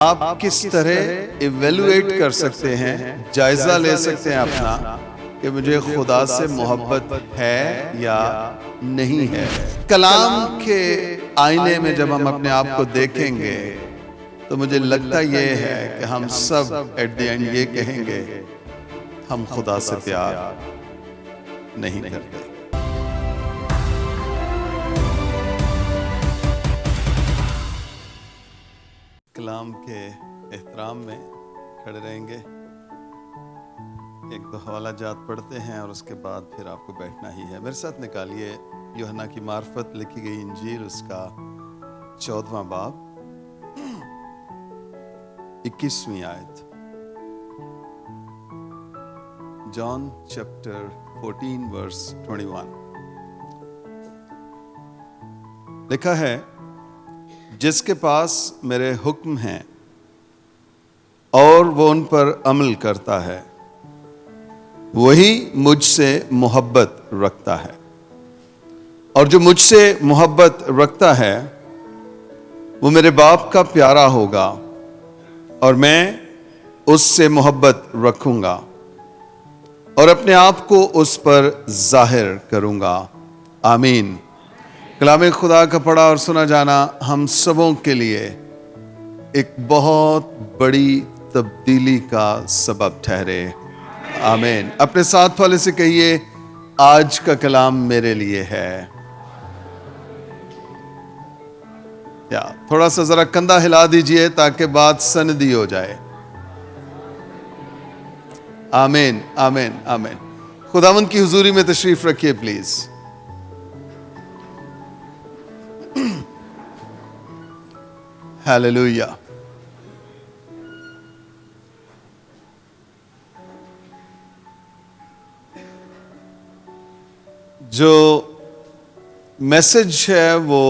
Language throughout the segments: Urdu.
آپ کس طرح ایویلویٹ کر سکتے ہیں، جائزہ لے سکتے ہیں اپنا کہ مجھے خدا سے محبت ہے یا نہیں ہے؟ کلام کے آئینے میں جب ہم اپنے آپ کو دیکھیں گے تو مجھے لگتا یہ ہے کہ ہم سب ایٹ دی اینڈ یہ کہیں گے ہم خدا سے پیار نہیں کرتے۔ کلام کے احترام میں کھڑے رہیں گے، ایک دو حوالہ جات پڑھتے ہیں اور اس کے بعد پھر آپ کو بیٹھنا ہی ہے۔ میرے ساتھ نکالیے یوحنا کی معرفت لکھی گئی انجیل، اس کا 14واں باب 21ویں آیت۔ جان چیپٹر 14 ورس 21 لکھا ہے، جس کے پاس میرے حکم ہیں اور وہ ان پر عمل کرتا ہے وہی مجھ سے محبت رکھتا ہے، اور جو مجھ سے محبت رکھتا ہے وہ میرے باپ کا پیارا ہوگا اور میں اس سے محبت رکھوں گا اور اپنے آپ کو اس پر ظاہر کروں گا۔ آمین۔ کلام خدا کا پڑھا اور سنا جانا ہم سبوں کے لیے ایک بہت بڑی تبدیلی کا سبب ٹھہرے۔ آمین۔ اپنے ساتھ والے سے کہیے، آج کا کلام میرے لیے ہے۔ یا تھوڑا سا ذرا کندھا ہلا دیجئے تاکہ بات سندی ہو جائے۔ آمین آمین آمین۔ خداوند کی حضوری میں تشریف رکھیے پلیز۔ ہیلیلویا۔ جو میسج ہے وہ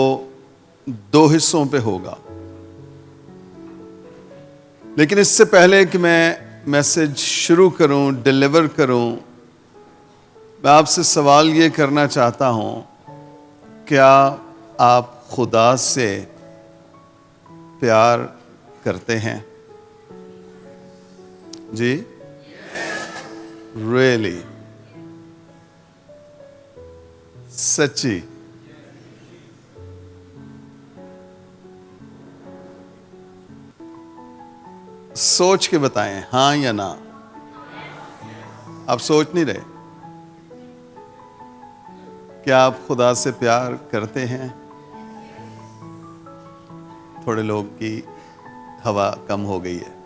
دو حصوں پہ ہوگا، لیکن اس سے پہلے کہ میں میسج شروع کروں، ڈیلیور کروں، میں آپ سے سوال یہ کرنا چاہتا ہوں، کیا آپ خدا سے پیار کرتے ہیں؟ جی؟ ریئلی؟ سچی؟ سوچ کے بتائیں، ہاں یا نہ؟ آپ سوچ نہیں رہے؟ کیا آپ خدا سے پیار کرتے ہیں؟ تھوڑے لوگ کی ہوا کم ہو گئی ہے۔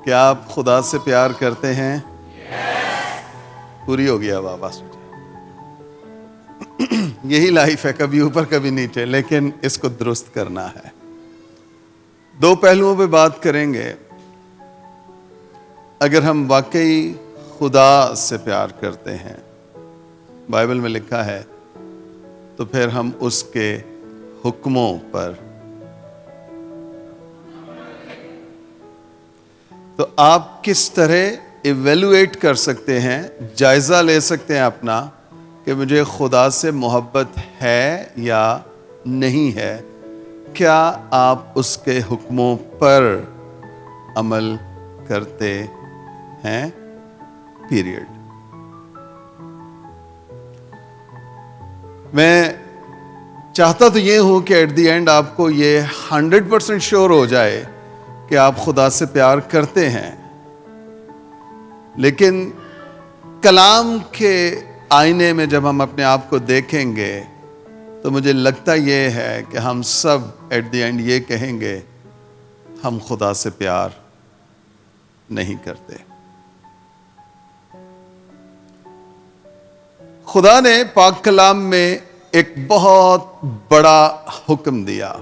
کیا آپ خدا سے پیار کرتے ہیں؟ پوری ہو گیا واپس۔ یہی لائف ہے، کبھی اوپر کبھی نیچے، لیکن اس کو درست کرنا ہے۔ دو پہلوؤں پہ بات کریں گے۔ اگر ہم واقعی خدا سے پیار کرتے ہیں، بائبل میں لکھا ہے، تو پھر ہم اس کے حکموں پر، تو آپ کس طرح ایویلویٹ کر سکتے ہیں، جائزہ لے سکتے ہیں اپنا کہ مجھے خدا سے محبت ہے یا نہیں ہے؟ کیا آپ اس کے حکموں پر عمل کرتے ہیں؟ پیریڈ۔ میں چاہتا تو یہ ہوں کہ ایٹ دی اینڈ آپ کو یہ 100% شور ہو جائے کہ آپ خدا سے پیار کرتے ہیں، لیکن کلام کے آئینے میں جب ہم اپنے آپ کو دیکھیں گے تو مجھے لگتا یہ ہے کہ ہم سب ایٹ دی اینڈ یہ کہیں گے ہم خدا سے پیار نہیں کرتے۔ خدا نے پاک کلام میں ایک بہت بڑا حکم دیا۔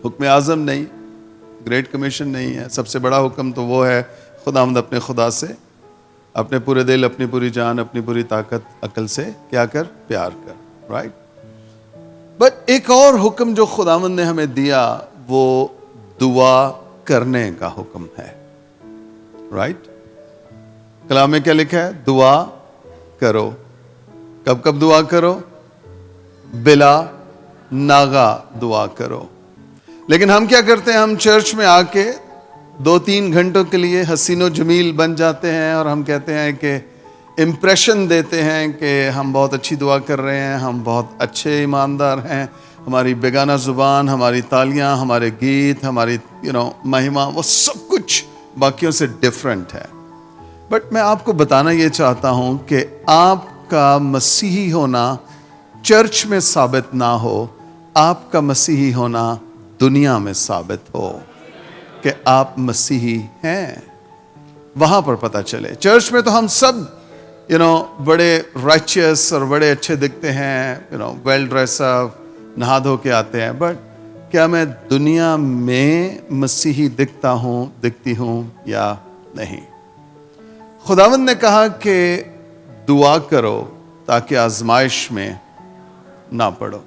حکم اعظم نہیں، گریٹ کمیشن نہیں ہے، سب سے بڑا حکم تو وہ ہے، خداوند اپنے خدا سے اپنے پورے دل، اپنی پوری جان، اپنی پوری طاقت، عقل سے کیا کر؟ پیار کر، رائٹ؟ بٹ ایک اور حکم جو خداوند نے ہمیں دیا وہ دعا کرنے کا حکم ہے، رائٹ؟ کلام میں کیا لکھا ہے؟ دعا کرو۔ کب کب دعا کرو؟ بلا ناغہ دعا کرو۔ لیکن ہم کیا کرتے ہیں, ہم چرچ میں آ کے 2-3 گھنٹوں کے لیے حسین و جمیل بن جاتے ہیں اور ہم کہتے ہیں کہ امپریشن دیتے ہیں کہ ہم بہت اچھی دعا کر رہے ہیں, ہم بہت اچھے ایماندار ہیں, ہماری بیگانہ زبان, ہماری تالیاں, ہمارے گیت, ہماری مہما, وہ سب کچھ باقیوں سے ڈفرینٹ ہے. بٹ میں آپ کو بتانا یہ چاہتا ہوں کہ آپ کا مسیحی ہونا چرچ میں ثابت نہ ہو, آپ کا مسیحی ہونا دنیا میں ثابت ہو کہ آپ مسیحی ہیں. وہاں پر پتہ چلے. چرچ میں تو ہم سب بڑے رائچیس اور بڑے اچھے دکھتے ہیں, ویل ڈریس اپ, نہا دھو کے آتے ہیں, بٹ کیا میں دنیا میں مسیحی دکھتی ہوں یا نہیں؟ خداوند نے کہا کہ دعا کرو تاکہ آزمائش میں نہ پڑو.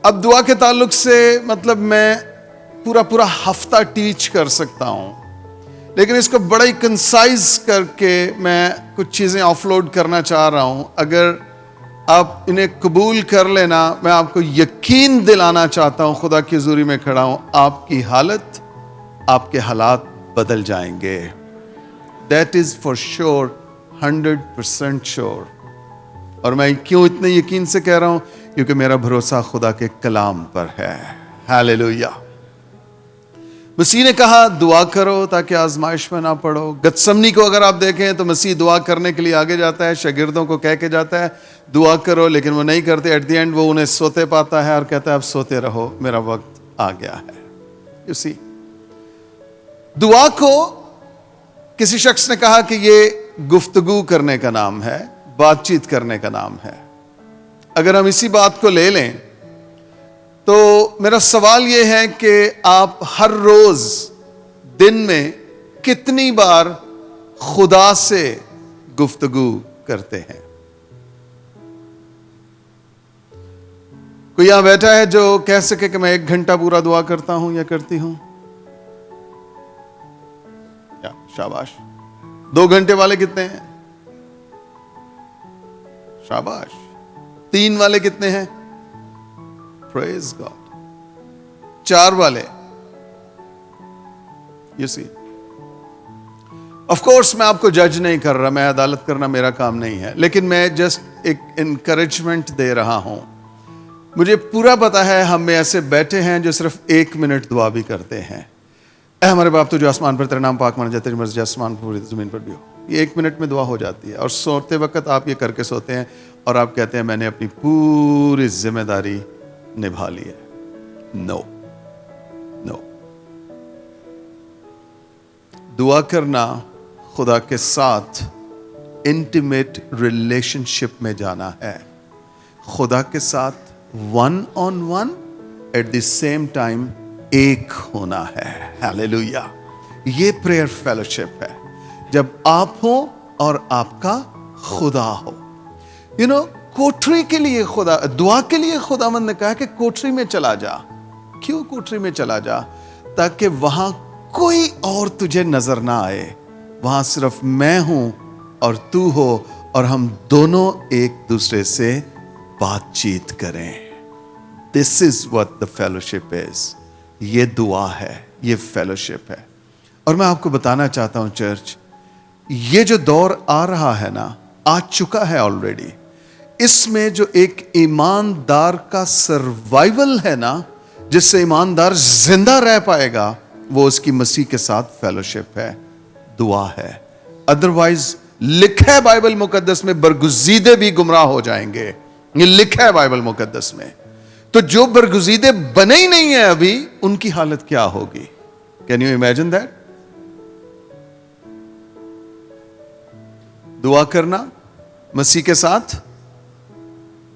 اب دعا کے تعلق سے مطلب میں پورا ہفتہ ٹیچ کر سکتا ہوں, لیکن اس کو بڑا ہی کنسائز کر کے میں کچھ چیزیں آف لوڈ کرنا چاہ رہا ہوں. اگر آپ انہیں قبول کر لینا, میں آپ کو یقین دلانا چاہتا ہوں, خدا کی حضوری میں کھڑا ہوں, آپ کی حالت, آپ کے حالات بدل جائیں گے. That is for sure, 100% sure. اور میں کیوں اتنے یقین سے کہہ رہا ہوں؟ کیونکہ میرا بھروسہ خدا کے کلام پر ہے. ہاللیلویہ. مسیح نے کہا دعا کرو تاکہ آزمائش میں نہ پڑو. گتسمنی کو اگر آپ دیکھیں تو مسیح دعا کرنے کے لیے آگے جاتا ہے, شاگردوں کو کہہ کے جاتا ہے دعا کرو, لیکن وہ نہیں کرتے. ایٹ دی اینڈ وہ انہیں سوتے پاتا ہے اور کہتا ہے اب سوتے رہو, میرا وقت آ گیا ہے. You see, دعا کو کسی شخص نے کہا کہ یہ گفتگو کرنے کا نام ہے, بات چیت کرنے کا نام ہے. اگر ہم اسی بات کو لے لیں تو میرا سوال یہ ہے کہ آپ ہر روز دن میں کتنی بار خدا سے گفتگو کرتے ہیں؟ کوئی یہاں بیٹھا ہے جو کہہ سکے کہ میں 1 گھنٹہ پورا دعا کرتا ہوں یا کرتی ہوں؟ یا شاباش. 2 گھنٹے والے کتنے ہیں؟ شاباش. 3 والے کتنے ہیں؟ Praise God. 4 والے. You see. Of course میں آپ کو جج نہیں کر رہا, میں عدالت کرنا میرا کام نہیں ہے, لیکن میں جسٹ ایک انکریجمنٹ دے رہا ہوں. مجھے پورا پتا ہے ہم میں ایسے بیٹھے ہیں جو صرف 1 منٹ دعا بھی کرتے ہیں. اے ہمارے باپ تو جو آسمان پر تیرا نام پاک مانا جائے, تیری مرضی آسمان پر پوری زمین پر بھی ہو. یہ 1 منٹ میں دعا ہو جاتی ہے, اور سوتے وقت آپ یہ کر کے سوتے ہیں اور آپ کہتے ہیں میں نے اپنی پوری ذمہ داری نبھا لی ہے. نو. دعا کرنا خدا کے ساتھ انٹیمیٹ ریلیشن شپ میں جانا ہے, خدا کے ساتھ 1-on-1 at the same time ایک ہونا ہے. ہاللیلویہ. یہ پریئر فیلوشپ ہے جب آپ ہو اور آپ کا خدا ہو. کوٹری کے لیے دعا کے لیے خداوند نے کہا کہ کوٹری میں چلا جا. کیوں کوٹری میں چلا جا؟ تاکہ وہاں کوئی اور تجھے نظر نہ آئے, وہاں صرف میں ہوں اور تو ہو, اور ہم دونوں ایک دوسرے سے بات چیت کریں. This is what the fellowship is. یہ دعا ہے, یہ فیلوشپ ہے. اور میں آپ کو بتانا چاہتا ہوں چرچ, یہ جو دور آ رہا ہے نا, آ چکا ہے آلریڈی. اس میں جو ایک ایماندار کا سروائیول ہے نا, جس سے ایماندار زندہ رہ پائے گا, وہ اس کی مسیح کے ساتھ فیلوشپ ہے, دعا ہے. ادروائز لکھا ہے بائبل مقدس میں برگزیدے بھی گمراہ ہو جائیں گے. یہ لکھا ہے بائبل مقدس میں. تو جو برگزیدے بنے ہی نہیں ہیں ابھی, ان کی حالت کیا ہوگی؟ Can you imagine that? دعا کرنا مسیح کے ساتھ.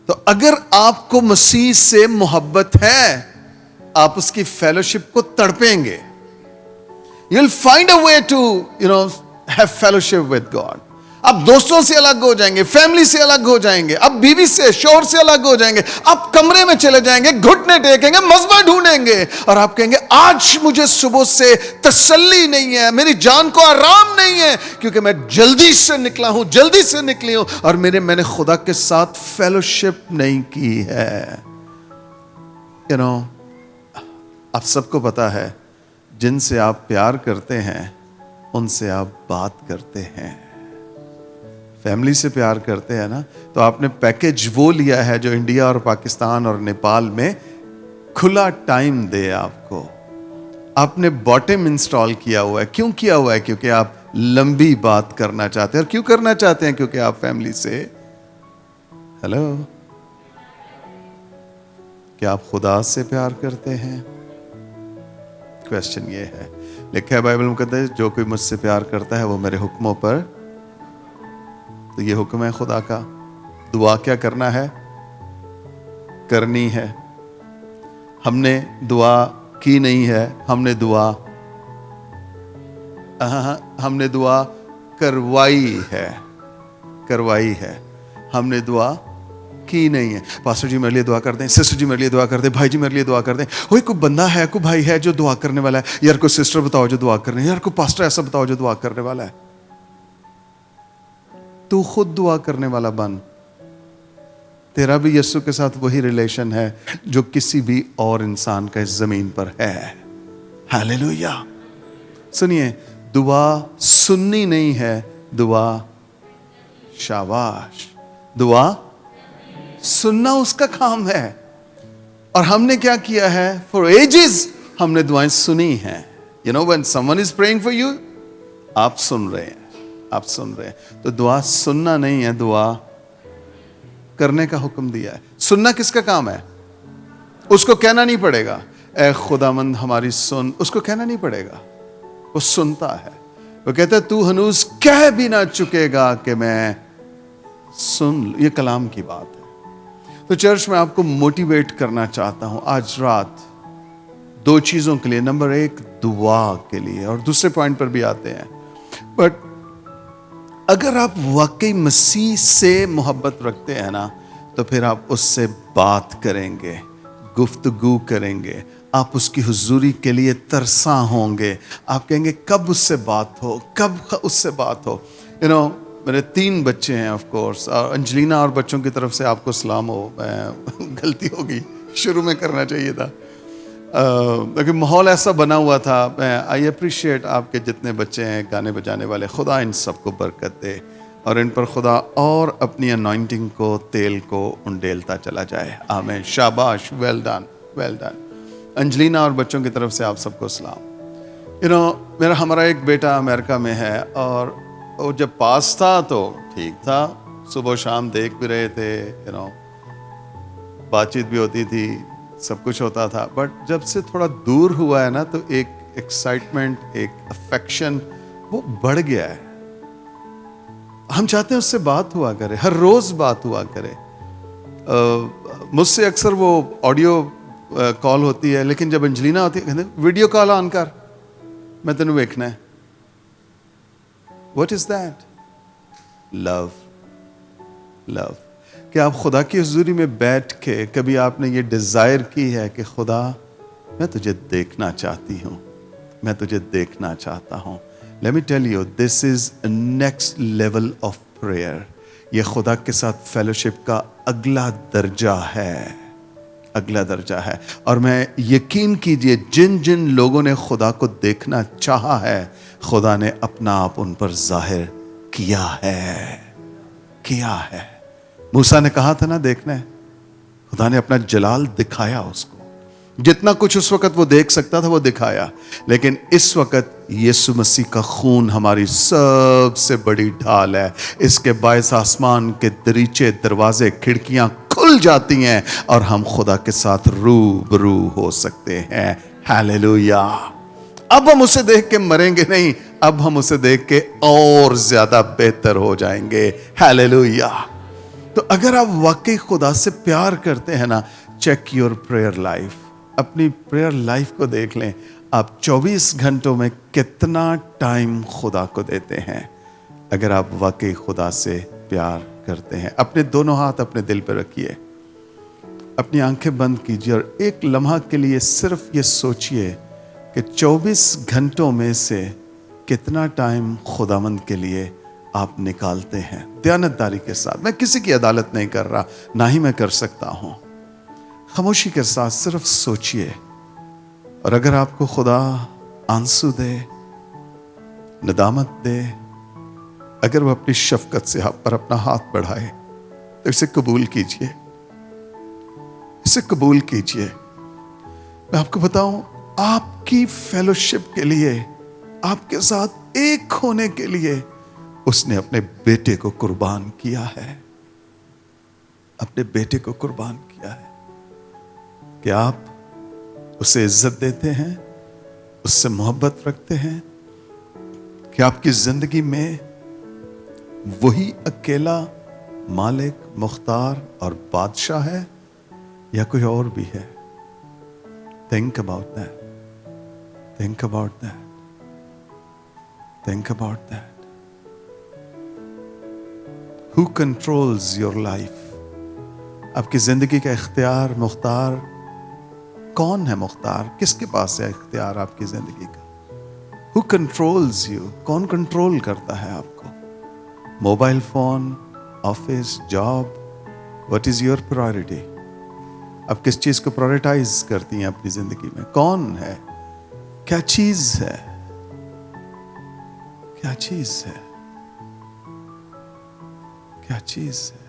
تو اگر آپ کو مسیح سے محبت ہے, آپ اس کی فیلوشپ کو تڑپیں گے. You'll find a way to, have fellowship with God. آپ دوستوں سے الگ ہو جائیں گے, فیملی سے الگ ہو جائیں گے, اب بیوی سے, شوہر سے الگ ہو جائیں گے, آپ کمرے میں چلے جائیں گے, گھٹنے ٹیکیں گے, مذبح ڈھونڈیں گے, اور آپ کہیں گے آج مجھے صبح سے تسلی نہیں ہے, میری جان کو آرام نہیں ہے, کیونکہ میں جلدی سے نکلا ہوں, جلدی سے نکلی ہوں, اور میں نے خدا کے ساتھ فیلوشپ نہیں کی ہے. آپ سب کو پتا ہے جن سے آپ پیار کرتے ہیں ان سے آپ بات کرتے ہیں. فیملی سے پیار کرتے ہیں نا, تو آپ نے پیکج وہ لیا ہے جو انڈیا اور پاکستان اور نیپال میں کھلا ٹائم دے آپ کو. آپ نے باٹم انسٹال کیا ہوا ہے. کیوں کیا ہوا ہے؟ کیونکہ آپ لمبی بات کرنا چاہتے ہیں. اور کیوں کرنا چاہتے ہیں؟ کیونکہ آپ فیملی سے ہیلو کیا آپ خدا سے پیار کرتے ہیں؟ کویسچن یہ ہے. لکھا ہے بائبل مقدس, جو کوئی مجھ سے پیار کرتا ہے وہ میرے حکموں پر. تو یہ حکم ہے خدا کا. دعا کیا کرنا ہے؟ کرنی ہے. ہم نے دعا کی نہیں ہے, ہم نے دعا کروائی ہے. ہم نے دعا کی نہیں ہے. پاسٹر جی میرے لیے دعا کر دیں, سسٹر جی میرے لیے دعا کر دیں, بھائی جی میرے لیے دعا کر دیں. کوئی بندہ ہے, کوئی بھائی ہے جو دعا کرنے والا ہے. یار کوئی سسٹر بتاؤ جو دعا کرنے, یار کوئی پاسٹر ایسا بتاؤ جو دعا کرنے والا ہے. تو خود دعا کرنے والا بن. تیرا بھی یسوع کے ساتھ وہی ریلیشن ہے جو کسی بھی اور انسان کا اس زمین پر ہے. ہاللیلویا. سنیے, دعا سننی نہیں ہے, دعا شاباش, دعا سننا اس کا کام ہے. اور ہم نے کیا کیا ہے؟ فار ایجز ہم نے دعائیں سنی ہیں. You know when some one is praying for you, آپ سن رہے ہیں. تو دعا سننا نہیں ہے, دعا کرنے کا حکم دیا ہے. سننا کس کا کام ہے؟ اس کو کہنا نہیں پڑے گا اے خداوند ہماری سن, اس کو کہنا نہیں پڑے گا, وہ سنتا ہے. وہ کہتا ہے تو ہنوز کہہ بھی نہ چکے گا کہ میں سن. یہ کلام کی بات ہے. تو چرچ میں آپ کو موٹیویٹ کرنا چاہتا ہوں آج رات 2 چیزوں کے لیے. نمبر 1 دعا کے لیے, اور دوسرے پوائنٹ پر بھی آتے ہیں. بٹ اگر آپ واقعی مسیح سے محبت رکھتے ہیں نا, تو پھر آپ اس سے بات کریں گے, گفتگو کریں گے, آپ اس کی حضوری کے لیے ترساں ہوں گے. آپ کہیں گے کب اس سے بات ہو, کب اس سے بات ہو. میرے 3 بچے ہیں آف کورس, اور انجلینا اور بچوں کی طرف سے آپ کو سلام ہو. غلطی ہوگی, شروع میں کرنا چاہیے تھا, لیکن ماحول ایسا بنا ہوا تھا. آئی اپریشیٹ آپ کے جتنے بچے ہیں گانے بجانے والے. خدا ان سب کو برکت دے, اور ان پر خدا اور اپنی انوائنٹنگ کو, تیل کو انڈیلتا چلا جائے. آمین. شاباش, well done, well done. Angelina اور بچوں کی طرف سے آپ سب کو سلام. ہمارا ایک بیٹا امریکہ میں ہے, اور وہ جب پاس تھا تو ٹھیک تھا, صبح و شام دیکھ بھی رہے تھے, بات چیت بھی ہوتی تھی, سب کچھ ہوتا تھا. بٹ جب سے تھوڑا دور ہوا ہے نا, تو ایک ایکسائٹمنٹ, ایک افیکشن وہ بڑھ گیا ہے. ہم چاہتے ہیں اس سے بات ہوا کرے, ہر روز بات ہوا کرے. مجھ سے اکثر وہ آڈیو کال ہوتی ہے, لیکن جب انجلینا ہوتی ہے کہتے ہیں ویڈیو کال آن کر, میں تینوں ویکھنا ہے. What is that? لو. لو. کہ آپ خدا کی حضوری میں بیٹھ کے کبھی آپ نے یہ ڈیزائر کی ہے کہ خدا میں تجھے دیکھنا چاہتی ہوں, میں تجھے دیکھنا چاہتا ہوں. Let me tell you, this is a next level of prayer. یہ خدا کے ساتھ فیلوشپ کا اگلا درجہ ہے, اگلا درجہ ہے. اور میں یقین کیجئے جن جن لوگوں نے خدا کو دیکھنا چاہا ہے, خدا نے اپنا آپ ان پر ظاہر کیا ہے, کیا ہے. موسیٰ نے کہا تھا نا دیکھنا ہے, خدا نے اپنا جلال دکھایا اس کو. جتنا کچھ اس وقت وہ دیکھ سکتا تھا وہ دکھایا. لیکن اس وقت یسوع مسیح کا خون ہماری سب سے بڑی ڈھال ہے. اس کے باعث آسمان کے دریچے, دروازے, کھڑکیاں کھل جاتی ہیں, اور ہم خدا کے ساتھ روبرو ہو سکتے ہیں. ہاللیلویا. اب ہم اسے دیکھ کے مریں گے نہیں, اب ہم اسے دیکھ کے اور زیادہ بہتر ہو جائیں گے. ہاللیلویا. تو اگر آپ واقعی خدا سے پیار کرتے ہیں نا, چیک یور پریئر لائف. اپنی پریئر لائف کو دیکھ لیں, آپ 24 گھنٹوں میں کتنا ٹائم خدا کو دیتے ہیں. اگر آپ واقعی خدا سے پیار کرتے ہیں, اپنے دونوں ہاتھ اپنے دل پہ رکھیے, اپنی آنکھیں بند کیجیے, اور ایک لمحہ کے لیے صرف یہ سوچئے کہ 24 گھنٹوں میں سے کتنا ٹائم خداوند کے لیے آپ نکالتے ہیں دیانتداری کے ساتھ. میں کسی کی عدالت نہیں کر رہا, نہ ہی میں کر سکتا ہوں. خاموشی کے ساتھ صرف سوچئے اور اگر آپ کو خدا آنسو دے، ندامت دے، اگر وہ اپنی شفقت سے آپ پر اپنا ہاتھ بڑھائے تو اسے قبول کیجئے، اسے قبول کیجئے۔ میں آپ کو بتاؤں، آپ کی فیلوشپ کے لیے، آپ کے ساتھ ایک ہونے کے لیے اس نے اپنے بیٹے کو قربان کیا ہے، اپنے بیٹے کو قربان کیا ہے۔ کہ آپ اسے عزت دیتے ہیں، اس سے محبت رکھتے ہیں، کہ آپ کی زندگی میں وہی اکیلا مالک، مختار اور بادشاہ ہے یا کوئی اور بھی ہے؟ Think about that. Think about that. Think about that. Who controls your life? آپ کی زندگی کا اختیار، مختار کون ہے؟ مختار کس کے پاس ہے اختیار آپ کی زندگی کا؟ Who controls you? کون کنٹرول کرتا ہے آپ کو؟ Mobile phone, office, job, what is your priority؟ آپ کس چیز کو پرائرٹائز کرتی ہیں اپنی زندگی میں؟ کون ہے؟ کیا چیز ہے؟ کیا چیز ہے؟ کیا چیز ہے؟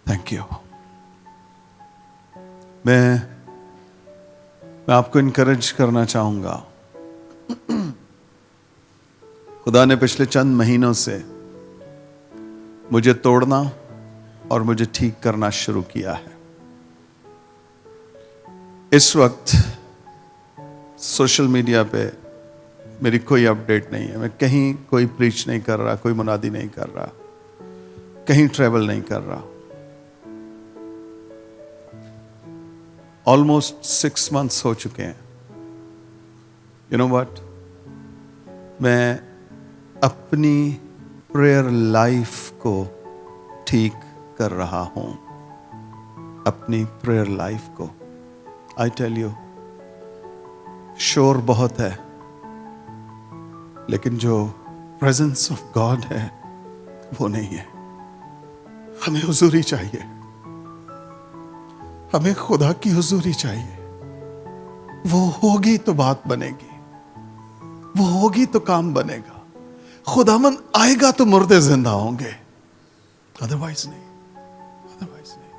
Thank you. میں آپ کو انکریج کرنا چاہوں گا۔ خدا نے پچھلے چند مہینوں سے مجھے توڑنا اور مجھے ٹھیک کرنا شروع کیا ہے۔ اس وقت سوشل میڈیا پہ میری کوئی اپڈیٹ نہیں ہے، میں کہیں کوئی پریچ نہیں کر رہا، کوئی منادی نہیں کر رہا، کہیں ٹریول نہیں کر رہا۔ آلموسٹ 6 months ہو چکے ہیں۔ یو نو واٹ، میں اپنی پریئر لائف کو ٹھیک کر رہا ہوں، اپنی پریئر لائف کو۔ آئی ٹیل یو، شور بہت ہے لیکن جو پریزنس آف گاڈ ہے وہ نہیں ہے۔ ہمیں حضوری چاہیے، ہمیں خدا کی حضوری چاہیے۔ وہ ہوگی تو بات بنے گی، وہ ہوگی تو کام بنے گا۔ خداوند آئے گا تو مردے زندہ ہوں گے، ادروائز نہیں، ادروائز نہیں۔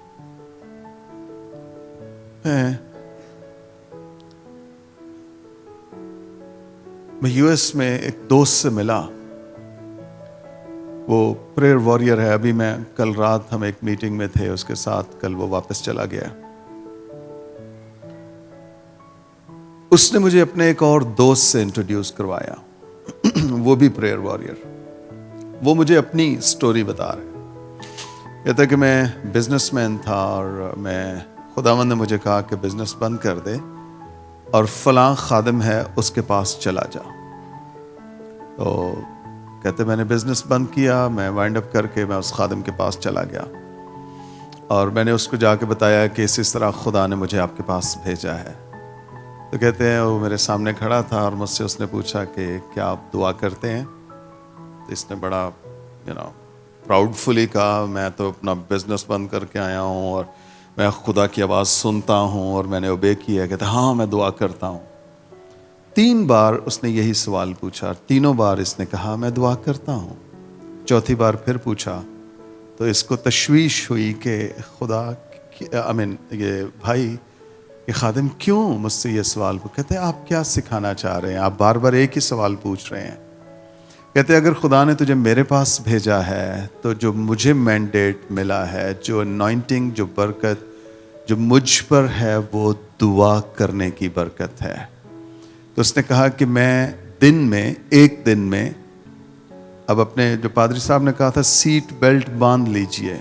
میں یو ایس میں ایک دوست سے ملا، وہ پریئر واریر ہے۔ ابھی میں کل رات ہم ایک میٹنگ میں تھے اس کے ساتھ، کل وہ واپس چلا گیا۔ اس نے مجھے اپنے ایک اور دوست سے انٹروڈیوس کروایا، وہ بھی پریئر واریر۔ وہ مجھے اپنی سٹوری بتا رہے، کہتا ہے کہ میں بزنس مین تھا اور خداوند نے مجھے کہا کہ بزنس بند کر دے اور فلاں خادم ہے اس کے پاس چلا جا۔ تو کہتے میں نے بزنس بند کیا، میں وائنڈ اپ کر کے میں اس خادم کے پاس چلا گیا اور میں نے اس کو جا کے بتایا کہ اس طرح خدا نے مجھے آپ کے پاس بھیجا ہے۔ تو کہتے ہیں وہ میرے سامنے کھڑا تھا اور مجھ سے اس نے پوچھا کہ کیا آپ دعا کرتے ہیں؟ تو اس نے بڑا پراؤڈ فلی کہا، میں تو اپنا بزنس بند کر کے آیا ہوں اور میں خدا کی آواز سنتا ہوں اور میں نے اوبے کیا۔ کہتا ہاں میں دعا کرتا ہوں۔ 3 بار اس نے یہی سوال پوچھا، تینوں بار اس نے کہا میں دعا کرتا ہوں۔ چوتھی بار پھر پوچھا تو اس کو تشویش ہوئی کہ خدا یہ بھائی، یہ خادم کیوں مجھ سے یہ سوال پوچھ؟ کہتے ہیں آپ کیا سکھانا چاہ رہے ہیں؟ آپ بار بار ایک ہی سوال پوچھ رہے ہیں۔ کہتے ہیں اگر خدا نے تجھے میرے پاس بھیجا ہے تو جو مجھے مینڈیٹ ملا ہے، جو انوائنٹنگ، جو برکت جو مجھ پر ہے، وہ دعا کرنے کی برکت ہے۔ تو اس نے کہا کہ میں ایک دن میں اب اپنے جو پادری صاحب نے کہا تھا سیٹ بیلٹ باندھ لیجئے،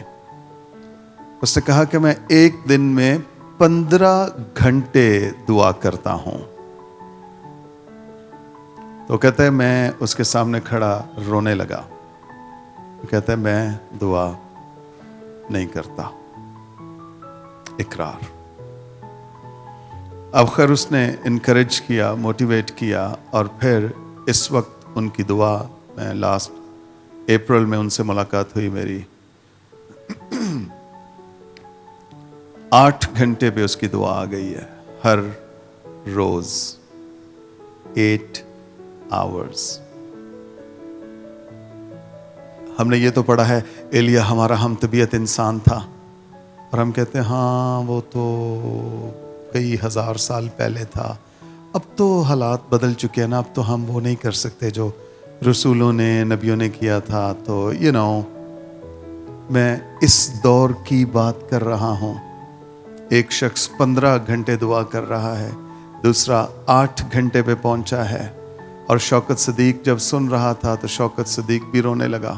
اس نے کہا کہ میں ایک دن میں 15 گھنٹے دعا کرتا ہوں۔ تو کہتا ہے میں اس کے سامنے کھڑا رونے لگا۔ کہتا ہے میں دعا نہیں کرتا۔ اقرار۔ اب خیر اس نے انکریج کیا، موٹیویٹ کیا، اور پھر اس وقت ان کی دعا، میں لاسٹ اپریل میں ان سے ملاقات ہوئی میری۔ 8 گھنٹے پہ اس کی دعا آ گئی ہے ہر روز 8 hours. ہم نے یہ تو پڑھا ہے ایلیا ہمارا ہم طبیعت انسان تھا، اور ہم کہتے ہیں ہاں وہ تو کئی ہزار سال پہلے تھا، اب تو حالات بدل چکے ہیں نا، اب تو ہم وہ نہیں کر سکتے جو رسولوں نے نبیوں نے کیا تھا. تو میں اس دور کی بات کر رہا ہوں. ایک شخص 15 گھنٹے دعا کر رہا ہے، دوسرا 8 گھنٹے پہ پہنچا ہے. اور شوکت صدیق جب سن رہا تھا تو شوکت صدیق بھی رونے لگا،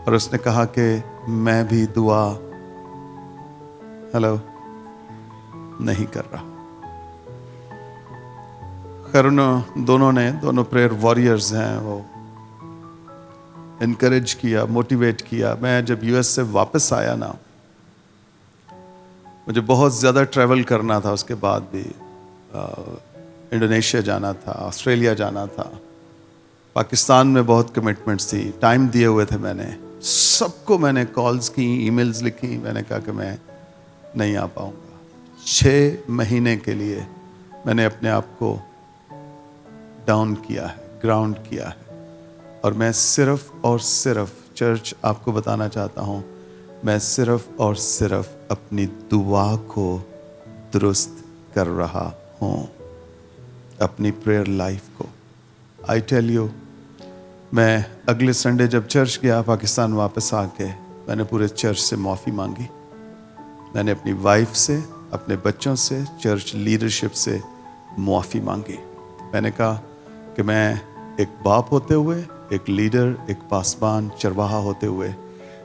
اور اس نے کہا کہ میں بھی دعا نہیں کر رہا. خیر دونوں پریئر واریئرز ہیں، وہ انکریج کیا، موٹیویٹ کیا. میں جب US سے واپس آیا نا، مجھے بہت زیادہ ٹریول کرنا تھا. اس کے بعد بھی انڈونیشیا جانا تھا، آسٹریلیا جانا تھا، پاکستان میں بہت کمٹمنٹس تھی. ٹائم دیے ہوئے تھے میں نے سب کو، میں نے کالز کی، ای میلز لکھی. میں نے کہا کہ میں نہیں آ پاؤں گا. 6 مہینے کے لیے میں نے اپنے آپ کو ڈاؤن کیا ہے، گراؤنڈ کیا ہے. اور میں صرف اور صرف چرچ آپ کو بتانا چاہتا ہوں، میں صرف اور صرف اپنی دعا کو درست کر رہا ہوں، اپنی پریئر لائف کو. آئی ٹیل یو، میں اگلے سنڈے جب چرچ گیا پاکستان واپس آ کے، میں نے پورے چرچ سے معافی مانگی. میں نے اپنی وائف سے، اپنے بچوں سے، چرچ لیڈرشپ سے معافی مانگی. میں نے کہا کہ میں ایک باپ ہوتے ہوئے، ایک لیڈر، ایک پاسبان، چرواہا ہوتے ہوئے،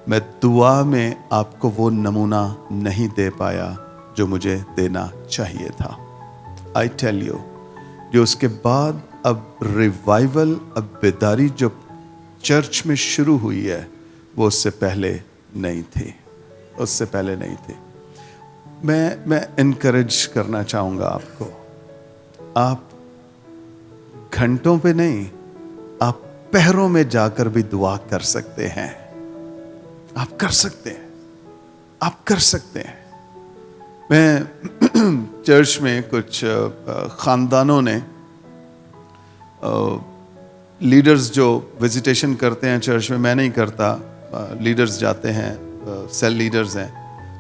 میں دعا میں آپ کو وہ نمونہ نہیں دے پایا جو مجھے دینا چاہیے تھا. آئی ٹیل یو، جو اس کے بعد اب ریوائول، اب بیداری جو چرچ میں شروع ہوئی ہے، وہ اس سے پہلے نہیں تھی، اس سے پہلے نہیں تھی. میں انکریج کرنا چاہوں گا آپ کو، آپ گھنٹوں پہ نہیں، آپ پہروں میں جا کر بھی دعا کر سکتے ہیں. آپ کر سکتے ہیں، آپ کر سکتے ہیں. میں چرچ میں کچھ خاندانوں نے، لیڈرز جو وزیٹیشن کرتے ہیں چرچ میں نہیں کرتا، لیڈرز جاتے ہیں، سیل لیڈرز ہیں،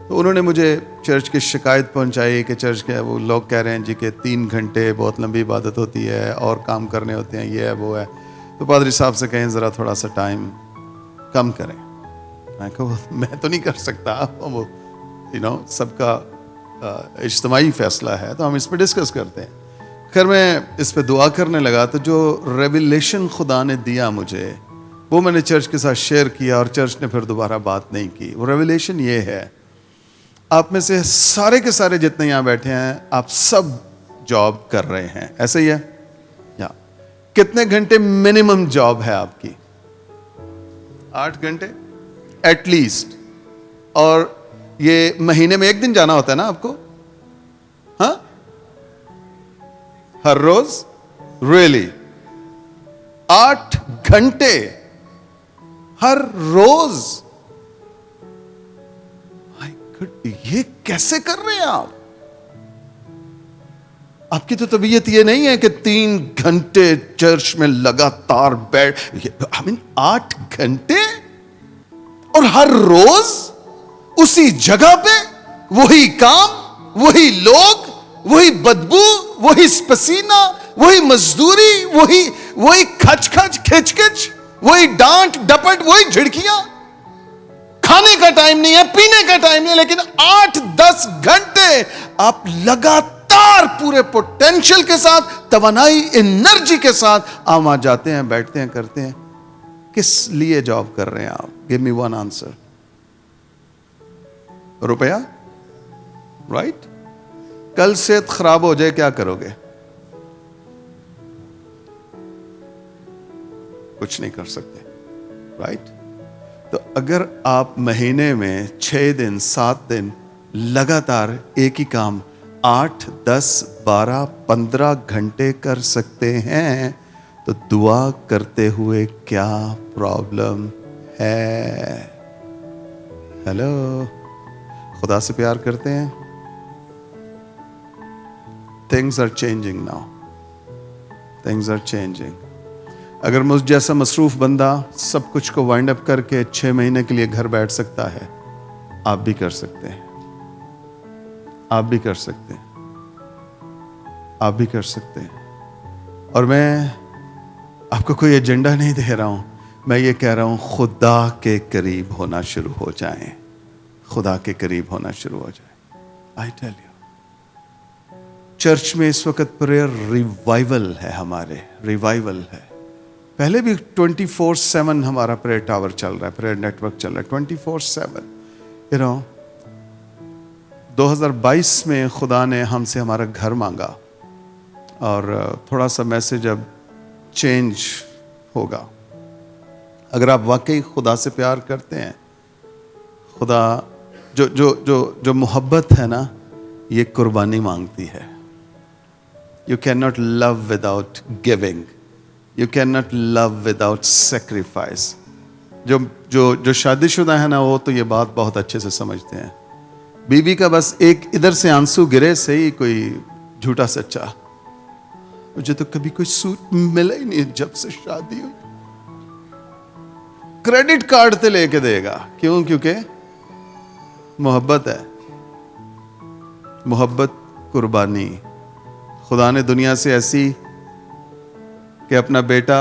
تو انہوں نے مجھے چرچ کی شکایت پہنچائی کہ چرچ کے وہ لوگ کہہ رہے ہیں جی کہ 3 گھنٹے بہت لمبی عبادت ہوتی ہے اور کام کرنے ہوتے ہیں، یہ ہے وہ ہے. تو پادری صاحب سے کہیں ذرا تھوڑا سا ٹائم کم کریں. میں کہا میں تو نہیں کر سکتا، وہ سب کا اجتماعی فیصلہ ہے، تو ہم اس پہ ڈسکس کرتے ہیں. خیر میں اس پہ دعا کرنے لگا تو جو ریویلیشن خدا نے دیا مجھے، وہ میں نے چرچ کے ساتھ شیئر کیا، اور چرچ نے پھر دوبارہ بات نہیں کی. وہ ریویلیشن یہ ہے، آپ میں سے سارے کے سارے جتنے یہاں بیٹھے ہیں، آپ سب جاب کر رہے ہیں، ایسا ہی ہے؟ یا کتنے گھنٹے منیمم جاب ہے آپ کی؟ 8 گھنٹے ایٹ لیسٹ. اور یہ مہینے میں 1 دن جانا ہوتا ہے نا آپ کو؟ ہاں، ہر روز؟ ریئلی 8 گھنٹے ہر روز؟ یہ کیسے کر رہے ہیں آپ؟ آپ کی تو طبیعت یہ نہیں ہے کہ 3 گھنٹے چرچ میں لگاتار بیٹھ، 8 گھنٹے اور ہر روز اسی جگہ پہ، وہی کام، وہی لوگ، وہی بدبو، وہی پسینہ، وہی مزدوری، وہی کھچ کھچ کھچ کھچ، وہی ڈانٹ ڈپٹ، وہی جھڑکیاں. کھانے کا ٹائم نہیں ہے، پینے کا ٹائم نہیں ہے، لیکن 8-10 گھنٹے آپ لگاتار پورے پوٹینشل کے ساتھ، توانائی، انرجی کے ساتھ آ جاتے ہیں، بیٹھتے ہیں، کرتے ہیں. کس لیے جاب کر رہے ہیں آپ؟ گیو می ون آنسر. روپیہ؟ رائٹ. کل صحت خراب ہو جائے کیا کرو گے؟ کچھ نہیں کر سکتے، رائٹ. تو اگر آپ مہینے میں 6 دن 7 دن لگاتار ایک ہی کام 8 10 12 15 گھنٹے کر سکتے ہیں، تو دعا کرتے ہوئے کیا پرابلم ہے؟ ہیلو، خدا سے پیار کرتے ہیں؟ Things are changing now. Things are changing. اگر مجھ جیسا مصروف بندہ سب کچھ کو وائنڈ اپ کر کے 6 مہینے کے لیے گھر بیٹھ سکتا ہے, آپ بھی کر سکتے ہیں. آپ بھی کر سکتے ہیں. آپ بھی کر سکتے ہیں. اور میں آپ کو کوئی ایجنڈا نہیں دے رہا ہوں, میں یہ کہہ رہا ہوں خدا کے قریب ہونا شروع ہو جائیں. خدا کے قریب ہونا شروع ہو جائیں. I tell you, چرچ میں اس وقت پریئر ریوائول ہے, ہمارے ریوائول ہے. پہلے بھی 24/7 ہمارا پریئر ٹاور چل رہا ہے, پریئر نیٹ ورک چل رہا ہے 24/7. You know, 2022 میں خدا نے ہم سے ہمارا گھر مانگا, اور تھوڑا سا میسج اب چینج ہوگا. اگر آپ واقعی خدا سے پیار کرتے ہیں, خدا جو محبت ہے نا, یہ قربانی مانگتی ہے. You cannot love without giving. You cannot love without sacrifice. جو شادی شدہ ہے نا, وہ تو یہ بات بہت اچھے سے سمجھتے ہیں. بیوی کا بس ایک ادھر سے آنسو گرے سے ہی کوئی جھوٹا سچا, مجھے تو کبھی کوئی سوٹ ملا ہی نہیں جب سے شادی ہوئی. کریڈٹ کارڈ تے لے کے دے گا. کیوں؟ کیونکہ محبت ہے. محبت قربانی. خدا نے دنیا سے ایسی کہ اپنا بیٹا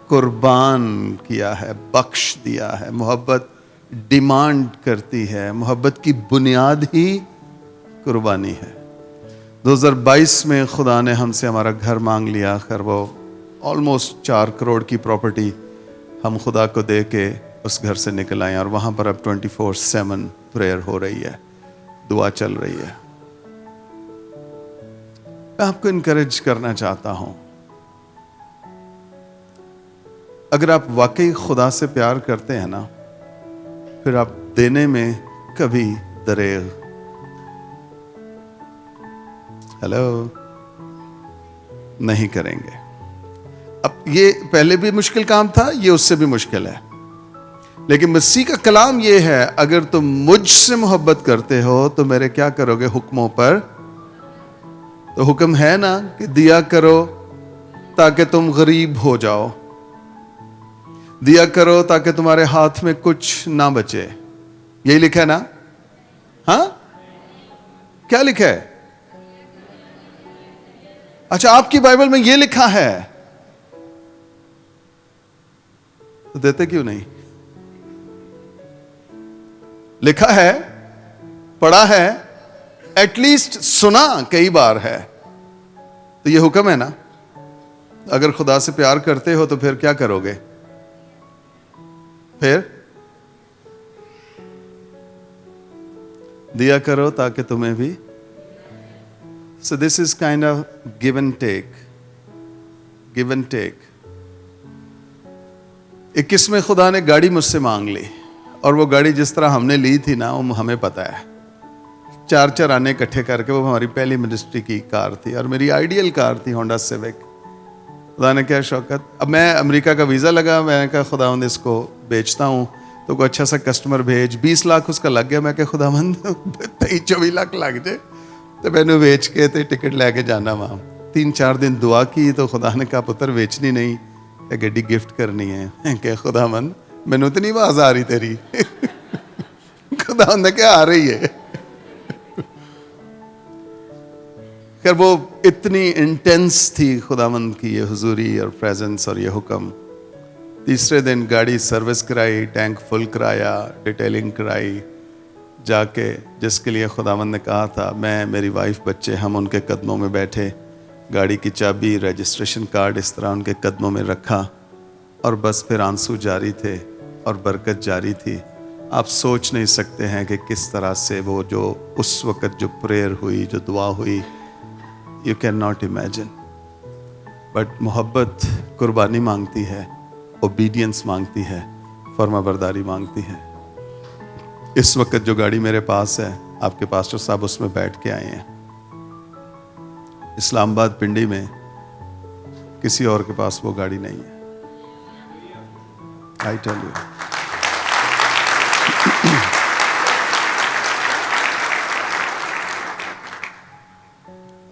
قربان کیا ہے, بخش دیا ہے. محبت ڈیمانڈ کرتی ہے, محبت کی بنیاد ہی قربانی ہے. 2022 میں خدا نے ہم سے ہمارا گھر مانگ لیا. خیر وہ آلموسٹ 4 کروڑ کی پراپرٹی ہم خدا کو دے کے اس گھر سے نکل آئے, اور وہاں پر اب 24/7 پریئر ہو رہی ہے, دعا چل رہی ہے. میں آپ کو انکریج کرنا چاہتا ہوں, اگر آپ واقعی خدا سے پیار کرتے ہیں نا, پھر آپ دینے میں کبھی دریغ نہیں کریں گے. اب یہ پہلے بھی مشکل کام تھا, یہ اس سے بھی مشکل ہے. لیکن مسیح کا کلام یہ ہے, اگر تم مجھ سے محبت کرتے ہو تو میرے کیا کرو گے؟ حکموں پر. تو حکم ہے نا کہ دیا کرو تاکہ تم غریب ہو جاؤ, دیا کرو تاکہ تمہارے ہاتھ میں کچھ نہ بچے. یہی لکھا ہے نا؟ ہاں, کیا لکھا ہے؟ اچھا, آپ کی بائبل میں یہ لکھا ہے, تو دیتے کیوں نہیں؟ لکھا ہے, پڑھا ہے, ایٹ لیسٹ سنا کئی بار ہے, تو یہ حکم ہے نا. اگر خدا سے پیار کرتے ہو تو پھر کیا کرو گے؟ پھر دیا کرو تاکہ تمہیں بھی. So this is kind of give and take. Give and take. 21 میں خدا نے گاڑی مجھ سے مانگ لی, اور وہ گاڑی جس طرح ہم نے لی تھی نا, وہ ہمیں پتا ہے. 4 آنے اکٹھے کر کے, وہ ہماری پہلی منسٹری کی کار تھی, اور میری آئیڈیل کار تھی ہونڈا سیوک. خدا نے کیا شوکت, اب میں امریکہ کا ویزا لگا, میں نے کہا خداوند اس کو بیچتا ہوں تو کوئی اچھا سا کسٹمر بھیج. 20 لاکھ اس کا لگ گیا. میں کہ خداوند 23-24 لاکھ لگ جائے تو میں نے بیچ کے تے ٹکٹ لے کے جانا وہاں. 3-4 دن دعا کی تو خدا نے کہا پتر بیچنی نہیں, کہ گڈی گفٹ کرنی ہے. کہ خداوند مینوں تو نہیں آواز آ رہی تیری. خداوند نے کہا آ رہی ہے. خیر وہ اتنی انٹینس تھی خداوند کی یہ حضوری اور پریزنس اور یہ حکم. تیسرے دن گاڑی سروس کرائی, ٹینک فل کرایا, ڈیٹیلنگ کرائی, جا کے جس کے لیے خداوند نے کہا تھا, میں, میری وائف, بچے, ہم ان کے قدموں میں بیٹھے, گاڑی کی چابی, رجسٹریشن کارڈ اس طرح ان کے قدموں میں رکھا, اور بس پھر آنسو جاری تھے اور برکت جاری تھی. آپ سوچ نہیں سکتے ہیں کہ کس طرح سے وہ جو اس وقت جو پریئر ہوئی, جو دعا ہوئی, you can not imagine. But محبت قربانی مانگتی ہے, اوبیڈینس مانگتی ہے, فرما برداری مانگتی ہے. اس وقت جو گاڑی میرے پاس ہے, آپ کے پاسٹر صاحب اس میں بیٹھ کے آئے ہیں. اسلام آباد پنڈی میں کسی اور کے پاس وہ گاڑی نہیں ہے. I tell you.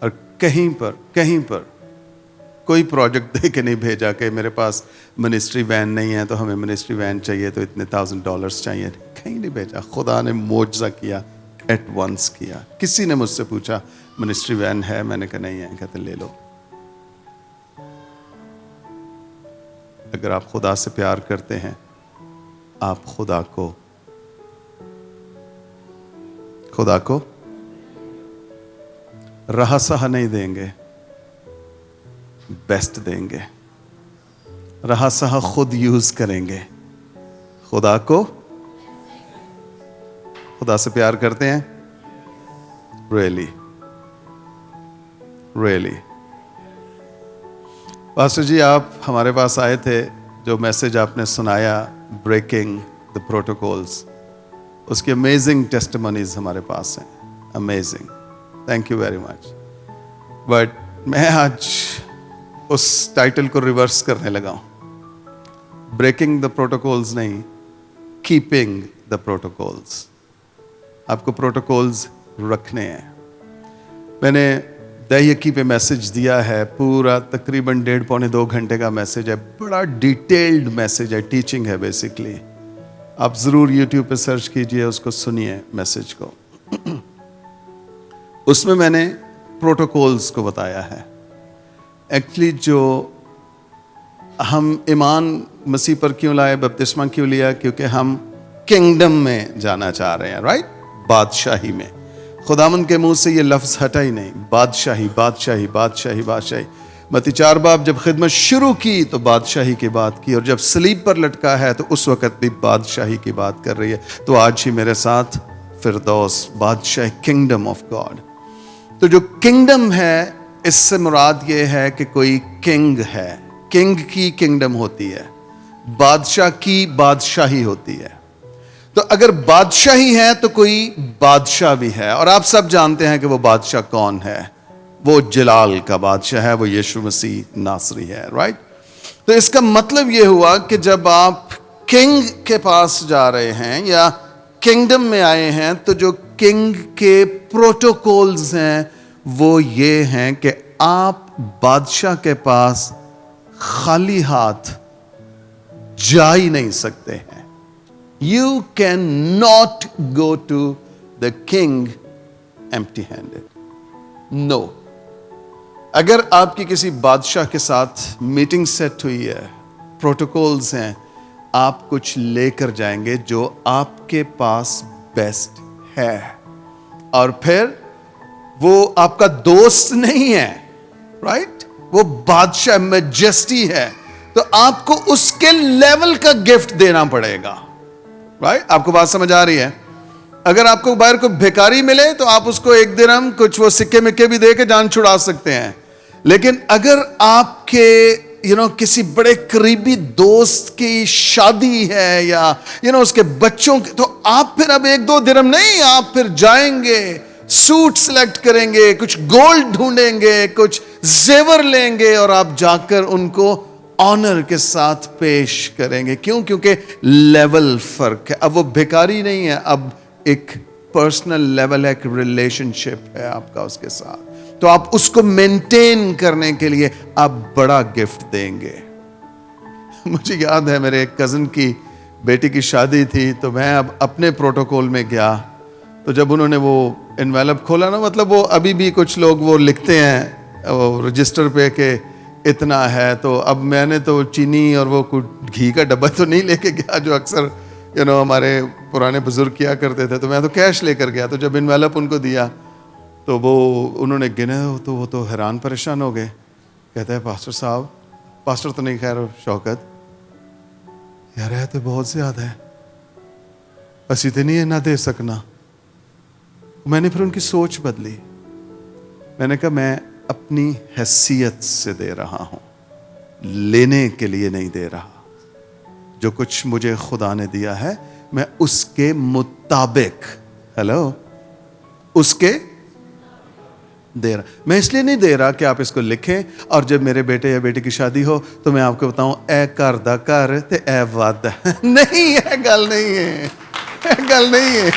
اور کہیں پر کوئی پروجیکٹ دے کے نہیں بھیجا کہ میرے پاس منسٹری وین نہیں ہے تو ہمیں منسٹری وین چاہیے تو اتنے $1,000 چاہیے. کہیں نہیں بھیجا. خدا نے معجزہ کیا, ایٹ ونس کیا. کسی نے مجھ سے پوچھا منسٹری وین ہے, میں نے کہا نہیں ہے, کہتے لے لو. اگر آپ خدا سے پیار کرتے ہیں, آپ خدا کو رہا سہا نہیں دیں گے, بیسٹ دیں گے. رہا سہا خود یوز کریں گے. خدا سے پیار کرتے ہیں, ریئلی. پاسٹر جی آپ ہمارے پاس آئے تھے, جو میسج آپ نے سنایا بریکنگ دا پروٹوکولز, اس کی امیزنگ ٹیسٹیمونیز ہمارے پاس ہیں. Amazing, thank you very much. But میں آج اس ٹائٹل کو ریورس کرنے لگا ہوں. بریکنگ دا پروٹوکولز نہیں, کیپنگ دا پروٹوکولز. آپ کو پروٹوکولز رکھنے ہیں. میں نے دہیکی پہ میسج دیا ہے, پورا تقریباً 1.5-2 گھنٹے کا میسج ہے. بڑا ڈیٹیلڈ میسج ہے, ٹیچنگ ہے بیسکلی. آپ ضرور یوٹیوب پہ سرچ کیجئے, اس کو سنیے میسج کو. اس میں نے پروٹوکولز کو بتایا ہے. ایکچولی جو ہم ایمان مسیح پر کیوں لائے, بپتسمہ کیوں لیا, کیونکہ ہم کنگڈم میں جانا چاہ رہے ہیں, رائٹ, بادشاہی میں. خداوند کے منہ سے یہ لفظ ہٹا ہی نہیں, بادشاہی بادشاہی بادشاہی بادشاہی. متی 4 باب جب خدمت شروع کی تو بادشاہی کی بات کی, اور جب صلیب پر لٹکا ہے تو اس وقت بھی بادشاہی کی بات کر رہی ہے. تو آج ہی میرے ساتھ فردوس, بادشاہی, کنگڈم آف گاڈ. تو جو کنگڈم ہے, اس سے مراد یہ ہے کہ کوئی کنگ ہے, کنگ کی کنگڈم ہوتی ہے, بادشاہ کی بادشاہی ہوتی ہے. تو اگر بادشاہی ہے تو کوئی بادشاہ بھی ہے, اور آپ سب جانتے ہیں کہ وہ بادشاہ کون ہے. وہ جلال کا بادشاہ ہے, وہ یشوع مسیح ناصری ہے, رائٹ. تو اس کا مطلب یہ ہوا کہ جب آپ کنگ کے پاس جا رہے ہیں یا کنگڈم میں آئے ہیں, تو جو کنگ کے پروٹوکولز ہیں وہ یہ ہیں کہ آپ بادشاہ کے پاس خالی ہاتھ جا ہی نہیں سکتے ہیں. You cannot go to the king empty-handed. No. اگر آپ کی کسی بادشاہ کے ساتھ میٹنگ سیٹ ہوئی ہے, پروٹوکولز ہیں, آپ کچھ لے کر جائیں گے جو آپ کے پاس بیسٹ ہے, اور پھر وہ آپ کا دوست نہیں ہے, رائٹ, وہ بادشاہ میجسٹی ہے, تو آپ کو اس کے لیول کا گفٹ دینا پڑے گا, رائٹ. آپ کو بات سمجھ آ رہی ہے؟ اگر آپ کو باہر کوئی بھیکاری ملے تو آپ اس کو 1 درہم کچھ وہ سکے مکے بھی دے کے جان چھڑا سکتے ہیں, لیکن اگر آپ کے کسی بڑے قریبی دوست کی شادی ہے یا اس کے بچوں کی, تو آپ پھر اب 1-2 درہم نہیں, آپ پھر جائیں گے, سوٹ سلیکٹ کریں گے, کچھ گولڈ ڈھونڈیں گے, کچھ زیور لیں گے, اور آپ جا کر ان کو آنر کے ساتھ پیش کریں گے. کیوں؟ کیونکہ لیول فرق ہے. اب وہ بھیکاری نہیں ہے, اب ایک پرسنل لیول ہے, ایک ریلیشن شپ ہے آپ کا اس کے ساتھ. تو آپ اس کو مینٹین کرنے کے لیے آپ بڑا گفٹ دیں گے. مجھے یاد ہے میرے ایک کزن کی بیٹی کی شادی تھی, تو میں اب اپنے پروٹوکول میں گیا, تو جب انہوں نے وہ انویلپ کھولا نا, مطلب وہ ابھی بھی کچھ لوگ وہ لکھتے ہیں وہ رجسٹر پہ کہ اتنا ہے, تو اب میں نے تو چینی اور وہ گھی کا ڈبہ تو نہیں لے کے گیا جو اکثر ہمارے پرانے بزرگ کیا کرتے تھے, تو میں تو کیش لے کر گیا. تو جب انویلپ ان کو دیا تو وہ انہوں نے گنے, تو وہ تو حیران پریشان ہو گئے. کہتا ہے پاسٹر صاحب, پاسٹر تو نہیں خیر, شوکت, یار ہے تو بہت زیادہ ہے, اسی تو نہیں ہے نہ دے سکنا. میں نے پھر ان کی سوچ بدلی. میں نے کہا میں اپنی حیثیت سے دے رہا ہوں, لینے کے لیے نہیں دے رہا. جو کچھ مجھے خدا نے دیا ہے میں اس کے مطابق, اس کے دے رہا. میں اس لیے نہیں دے رہا کہ آپ اس کو لکھیں اور جب میرے بیٹے یا بیٹی کی شادی ہو تو میں آپ کو بتاؤں اے کر دا کر تے اے وعدہ. نہیں ہے, گل نہیں ہے, گل نہیں ہے.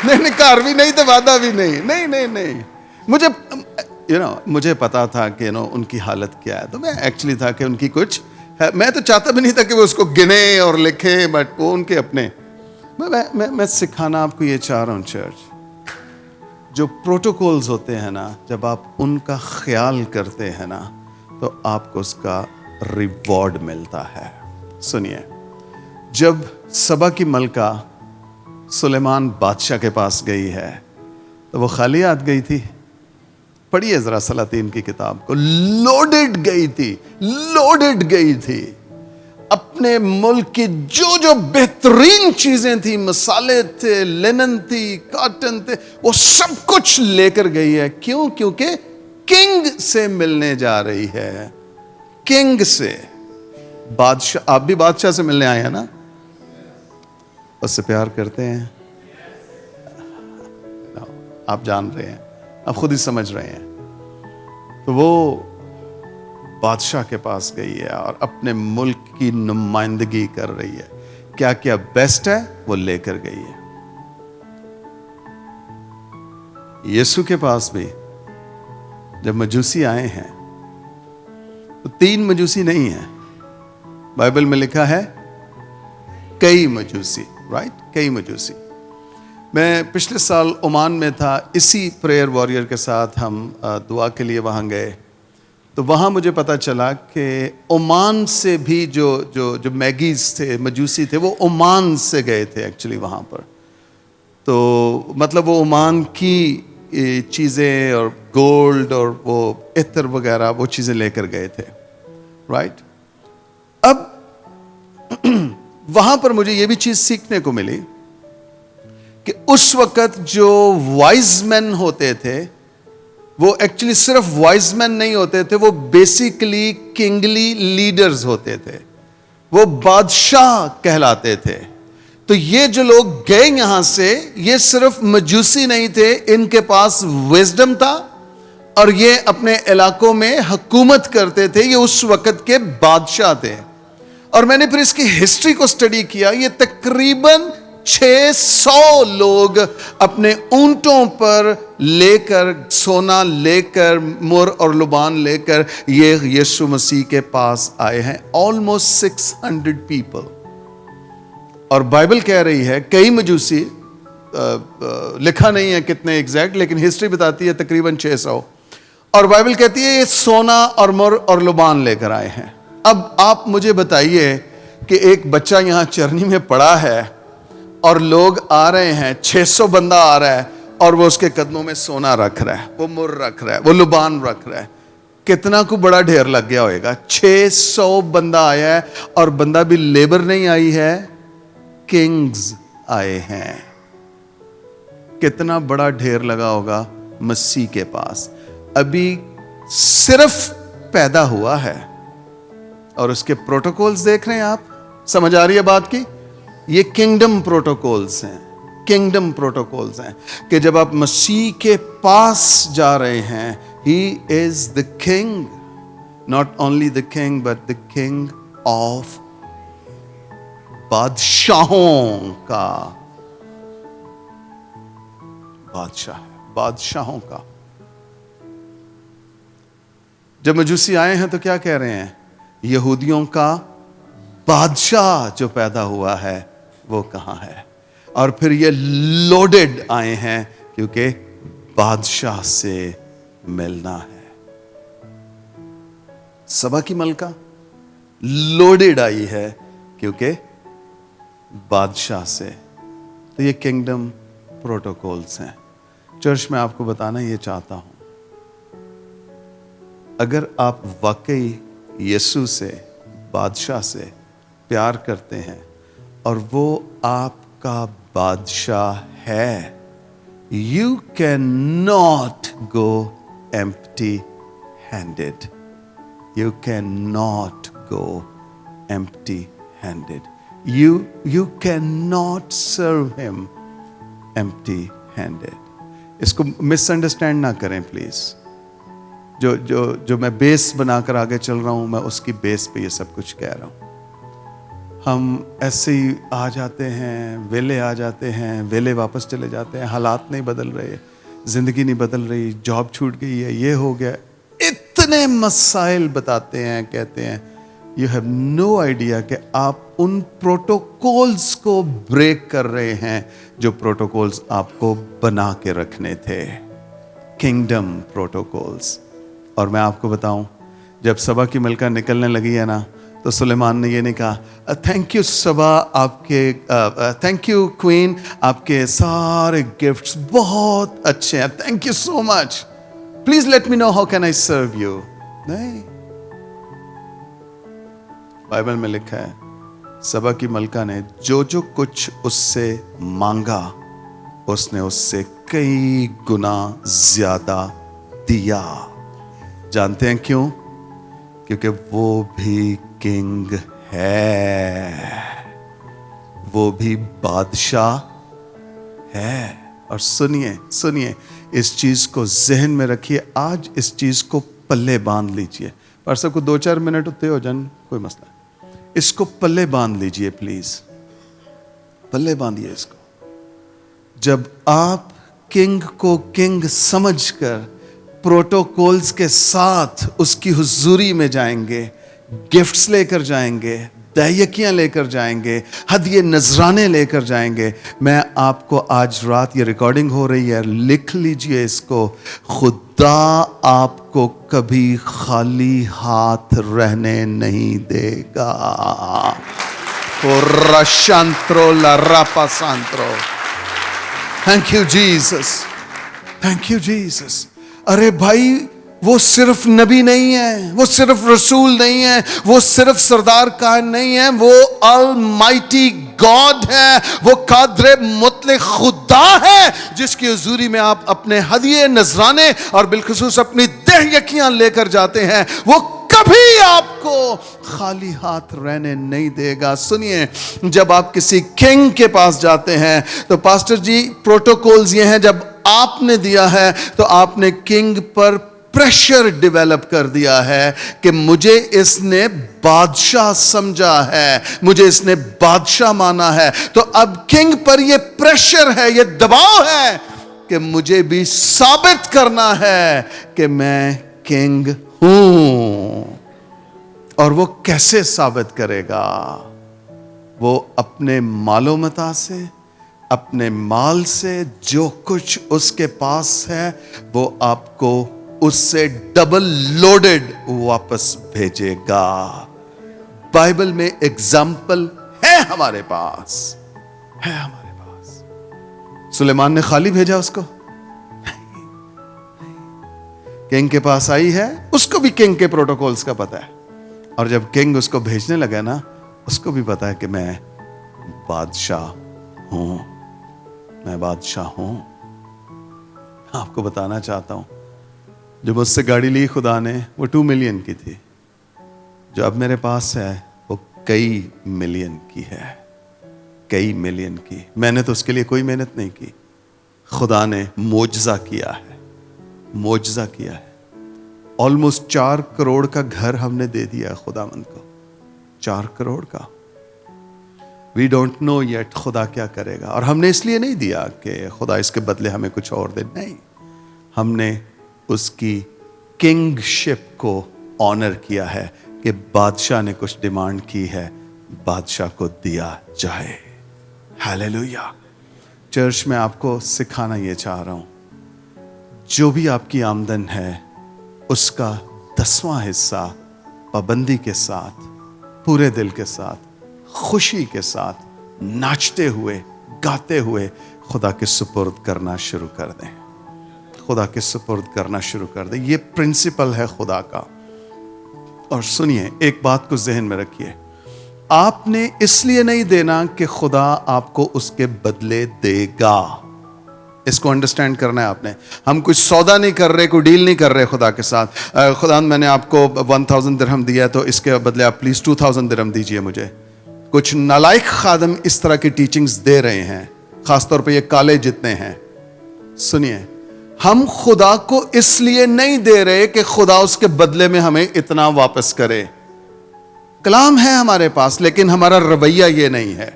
نہیں, گھر بھی نہیں تو وعدہ بھی نہیں. نہیں نہیں نہیں, مجھے پتا تھا کہ ان کی حالت کیا ہے, تو میں ایکچولی تھا کہ ان کی کچھ ہے, میں تو چاہتا بھی نہیں تھا کہ وہ اس کو گنے اور لکھے, بٹ وہ ان کے اپنے. میں سکھانا آپ کو یہ چاہ رہا ہوں چرچ, جو پروٹوکولز ہوتے ہیں نا, جب آپ ان کا خیال کرتے ہیں نا تو آپ کو اس کا ریوارڈ ملتا ہے. سنیے, جب سبا کی ملکہ سلیمان بادشاہ کے پاس گئی ہے تو وہ خالی ہاتھ گئی تھی. پڑھیے ذرا سلاطین کی کتاب کو, لوڈڈ گئی تھی. اپنے ملک کی جو بہترین چیزیں تھیں, مسالے تھے, لینن تھی, کاٹن تھے, وہ سب کچھ لے کر گئی ہے. کیوں؟ کیونکہ کنگ سے ملنے جا رہی ہے. کنگ سے. بادشاہ, آپ بھی بادشاہ سے ملنے آئے ہیں نا, اس سے پیار کرتے ہیں, آپ جان رہے ہیں, آپ خود ہی سمجھ رہے ہیں. تو وہ بادشاہ کے پاس گئی ہے اور اپنے ملک کی نمائندگی کر رہی ہے. کیا کیا بیسٹ ہے وہ لے کر گئی ہے. یسوع کے پاس بھی جب مجوسی آئے ہیں تو 3 مجوسی نہیں ہیں, بائبل میں لکھا ہے کئی مجوسی, رائٹ, کئی مجوسی. میں پچھلے سال عمان میں تھا, اسی پریئر واریر کے ساتھ ہم دعا کے لیے وہاں گئے. تو وہاں مجھے پتا چلا کہ عمان سے بھی جو میگیز تھے, مجوسی تھے, وہ عمان سے گئے تھے ایکچولی وہاں پر. تو مطلب وہ عمان کی چیزیں اور گولڈ اور وہ عطر وغیرہ وہ چیزیں لے کر گئے تھے, رائٹ. اب وہاں پر مجھے یہ بھی چیز سیکھنے کو ملی کہ اس وقت جو وائز مین ہوتے تھے وہ ایکچولی صرف وائز مین نہیں ہوتے تھے, وہ بیسیکلی کنگلی لیڈرز ہوتے تھے, وہ بادشاہ کہلاتے تھے. تو یہ جو لوگ گئے یہاں سے, یہ صرف مجوسی نہیں تھے, ان کے پاس وزڈم تھا اور یہ اپنے علاقوں میں حکومت کرتے تھے. یہ اس وقت کے بادشاہ تھے. اور میں نے پھر اس کی ہسٹری کو سٹڈی کیا. یہ تقریباً 600 لوگ اپنے اونٹوں پر لے کر, سونا لے کر, مر اور لبان لے کر یہ یسوع مسیح کے پاس آئے ہیں. Almost 600 people. اور بائبل کہہ رہی ہے کئی مجوسی, لکھا نہیں ہے کتنے ایگزیکٹ, لیکن ہسٹری بتاتی ہے تقریباً 600. اور بائبل کہتی ہے یہ سونا اور مر اور لبان لے کر آئے ہیں. اب آپ مجھے بتائیے کہ ایک بچہ یہاں چرنی میں پڑا ہے اور لوگ آ رہے ہیں, 600 بندہ آ رہا ہے اور وہ اس کے قدموں میں سونا رکھ رہا ہے, وہ مر رکھ رہا ہے, وہ لبان رکھ رہا ہے. کتنا کو بڑا ڈھیر لگ گیا ہوئے گا. 600 بندہ آیا ہے, اور بندہ بھی لیبر نہیں آئی ہے, کنگز آئے ہیں. کتنا بڑا ڈھیر لگا ہوگا مسیح کے پاس. ابھی صرف پیدا ہوا ہے اور اس کے پروٹوکولز دیکھ رہے ہیں آپ. سمجھ آ رہی ہے بات کی؟ یہ کنگڈم پروٹوکولز ہیں, کنگڈم پروٹوکولز ہیں کہ جب آپ مسیح کے پاس جا رہے ہیں, he is the king, not only the king but the king of بادشاہوں کا بادشاہ ہے, بادشاہوں کا. جب مجوسی آئے ہیں تو کیا کہہ رہے ہیں؟ یہودیوں کا بادشاہ جو پیدا ہوا ہے وہ کہاں ہے؟ اور پھر یہ لوڈڈ آئے ہیں کیونکہ بادشاہ سے ملنا ہے. سبا کی ملکہ لوڈڈ آئی ہے کیونکہ بادشاہ سے. تو یہ کنگڈم پروٹوکولز ہیں. چرچ میں آپ کو بتانا یہ چاہتا ہوں, اگر آپ واقعی یسوع سے, بادشاہ سے پیار کرتے ہیں اور وہ آپ کا بادشاہ ہے, you cannot go empty handed. You cannot go empty handed. You cannot serve him empty handed. اس کو مس انڈرسٹینڈ نہ کریں پلیز. جو میں بیس بنا کر آگے چل رہا ہوں, میں اس کی بیس پہ یہ سب کچھ کہہ رہا ہوں. ہم ایسے ہی آ جاتے ہیں, ویلے آ جاتے ہیں, ویلے واپس چلے جاتے ہیں, حالات نہیں بدل رہے. زندگی نہیں بدل رہی, جاب چھوٹ گئی ہے, یہ ہو گیا. اتنے مسائل بتاتے ہیں, کہتے ہیں یو ہیو نو آئیڈیا کہ آپ ان پروٹوکولز کو بریک کر رہے ہیں جو پروٹوکولز آپ کو بنا کے رکھنے تھے, کنگڈم پروٹوکولز. اور میں آپ کو بتاؤں, جب سبا کی ملکہ نکلنے لگی ہے نا, تو سلیمان نے یہ نہیں کہا تھینک یو سبا, آپ کے تھینک یو کوئین, آپ کے سارے گفٹس بہت اچھے ہیں, thank you so much, please let me know how can I serve you. نہیں, بائبل میں لکھا ہے سبا کی ملکہ نے جو کچھ اس سے مانگا اس نے اس سے کئی گنا زیادہ دیا. جانتے ہیں کیوں؟ کیونکہ وہ بھی کنگ ہے, وہ بھی بادشاہ ہے. اور سنیے اس چیز کو ذہن میں رکھیے, آج اس چیز کو پلے باندھ لیجئے. پر سب کو 2-4 منٹ ہوتے ہو جان, کوئی مسئلہ, اس کو پلے باندھ لیجئے پلیز, پلے باندھیے اس کو. جب آپ کنگ کو کنگ سمجھ کر پروٹوکولز کے ساتھ اس کی حضوری میں جائیں گے, گفٹس لے کر جائیں گے, دہیکیاں لے کر جائیں گے, ہدیے نذرانے لے کر جائیں گے, میں آپ کو آج رات, یہ ریکارڈنگ ہو رہی ہے, لکھ لیجئے اس کو, خدا آپ کو کبھی خالی ہاتھ رہنے نہیں دے گا. رشانترو لراپا سانترو. Thank you Jesus, thank you Jesus. ارے بھائی, وہ صرف نبی نہیں ہے, وہ صرف رسول نہیں ہے, وہ صرف سردار کاہن نہیں ہے, وہ المائٹی گاڈ ہے, وہ قادر مطلق خدا ہے, جس کی حضوری میں آپ اپنے ہدیے نذرانے اور بالخصوص اپنی دہیکیاں لے کر جاتے ہیں. وہ کبھی آپ کو خالی ہاتھ رہنے نہیں دے گا. سنیے, جب آپ کسی کنگ کے پاس جاتے ہیں تو پاسٹر جی پروٹوکولز یہ ہیں, جب آپ نے دیا ہے تو آپ نے کنگ پر پریشر ڈیولپ کر دیا ہے کہ مجھے اس نے بادشاہ سمجھا ہے, مجھے اس نے بادشاہ مانا ہے, تو اب کنگ پر یہ پریشر ہے, یہ دباؤ ہے کہ مجھے بھی ثابت کرنا ہے کہ میں کنگ ہوں. اور وہ کیسے ثابت کرے گا؟ وہ اپنے مال و متاع سے, اپنے مال سے, جو کچھ اس کے پاس ہے وہ آپ کو اس سے ڈبل لوڈڈ واپس بھیجے گا. بائبل میں ایگزامپل ہے ہمارے پاس, ہے ہمارے پاس. سلیمان نے خالی بھیجا اس کو؟ کنگ کے پاس آئی ہے, اس کو بھی کنگ کے پروٹوکولز کا پتہ ہے, اور جب کنگ اس کو بھیجنے لگا نا, اس کو بھی پتا ہے کہ میں بادشاہ ہوں, میں بادشاہ ہوں. آپ کو بتانا چاہتا ہوں, جو مجھ سے گاڑی لی خدا نے وہ 2 ملین کی تھی, جو اب میرے پاس ہے وہ کئی ملین کی ہے, کئی ملین کی. میں نے تو اس کے لیے کوئی محنت نہیں کی, خدا نے معجزہ کیا ہے, معجزہ کیا ہے. آلموسٹ 4 کروڑ کا گھر ہم نے دے دیا خداوند کو, 4 کروڑ کا. وی ڈونٹ نو یٹ خدا کیا کرے گا, اور ہم نے اس لیے نہیں دیا کہ خدا اس کے بدلے ہمیں کچھ اور دے, نہیں, ہم نے اس کی کنگ شپ کو آنر کیا ہے کہ بادشاہ نے کچھ ڈیمانڈ کی ہے, بادشاہ کو دیا جائے. ہیلیلویا. چرچ میں آپ کو سکھانا یہ چاہ رہا ہوں, جو بھی آپ کی آمدن ہے اس کا 10واں حصہ پابندی کے ساتھ, پورے دل کے ساتھ, خوشی کے ساتھ, ناچتے ہوئے, گاتے ہوئے خدا کے سپرد کرنا شروع کر دیں, خدا کے سپرد کرنا شروع کر دیں. یہ پرنسپل ہے خدا کا. اور سنیے, ایک بات کو ذہن میں رکھیے, آپ نے اس لیے نہیں دینا کہ خدا آپ کو اس کے بدلے دے گا. اس کو انڈرسٹینڈ کرنا ہے آپ نے. ہم کچھ سودا نہیں کر رہے, کوئی ڈیل نہیں کر رہے خدا کے ساتھ. خدا میں نے آپ کو 1000 درہم دیا تو اس کے بدلے آپ پلیز 2000 درہم دیجئے مجھے. کچھ نالائق خادم اس طرح کی ٹیچنگز دے رہے ہیں, خاص طور پہ یہ کالج جتنے ہیں. سنیے, ہم خدا کو اس لیے نہیں دے رہے کہ خدا اس کے بدلے میں ہمیں اتنا واپس کرے. کلام ہے ہمارے پاس, لیکن ہمارا رویہ یہ نہیں ہے.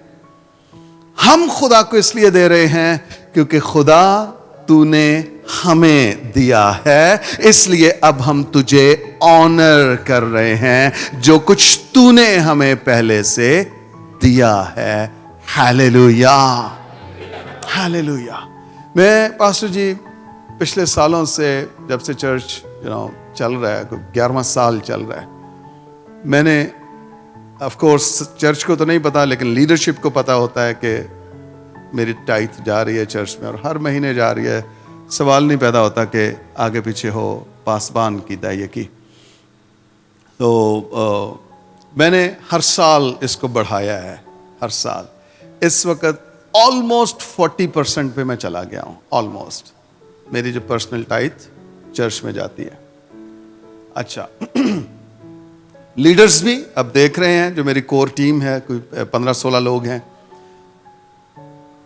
ہم خدا کو اس لیے دے رہے ہیں کیونکہ خدا, تو نے ہمیں دیا ہے, اس لیے اب ہم تجھے آنر کر رہے ہیں جو کچھ تو نے ہمیں پہلے سے دیا ہے. Hallelujah, hallelujah. میں پاسٹر جی پچھلے سالوں سے جب سے چرچ چل رہا ہے, 11واں سال چل رہا ہے, میں نے آف کورس چرچ کو تو نہیں پتا لیکن لیڈرشپ کو پتا ہوتا ہے کہ میری ٹائتھ جا رہی ہے چرچ میں اور ہر مہینے جا رہی ہے. سوال نہیں پیدا ہوتا کہ آگے پیچھے ہو پاسبان کی دائیں کی. تو میں نے ہر سال اس کو بڑھایا ہے, ہر سال. اس وقت آلموسٹ 40% پہ میں چلا گیا ہوں. آلموسٹ میری جو پرسنل ٹائتھ چرچ میں جاتی ہے. اچھا, لیڈرز بھی اب دیکھ رہے ہیں, جو میری کور ٹیم ہے کوئی 15-16 لوگ ہیں.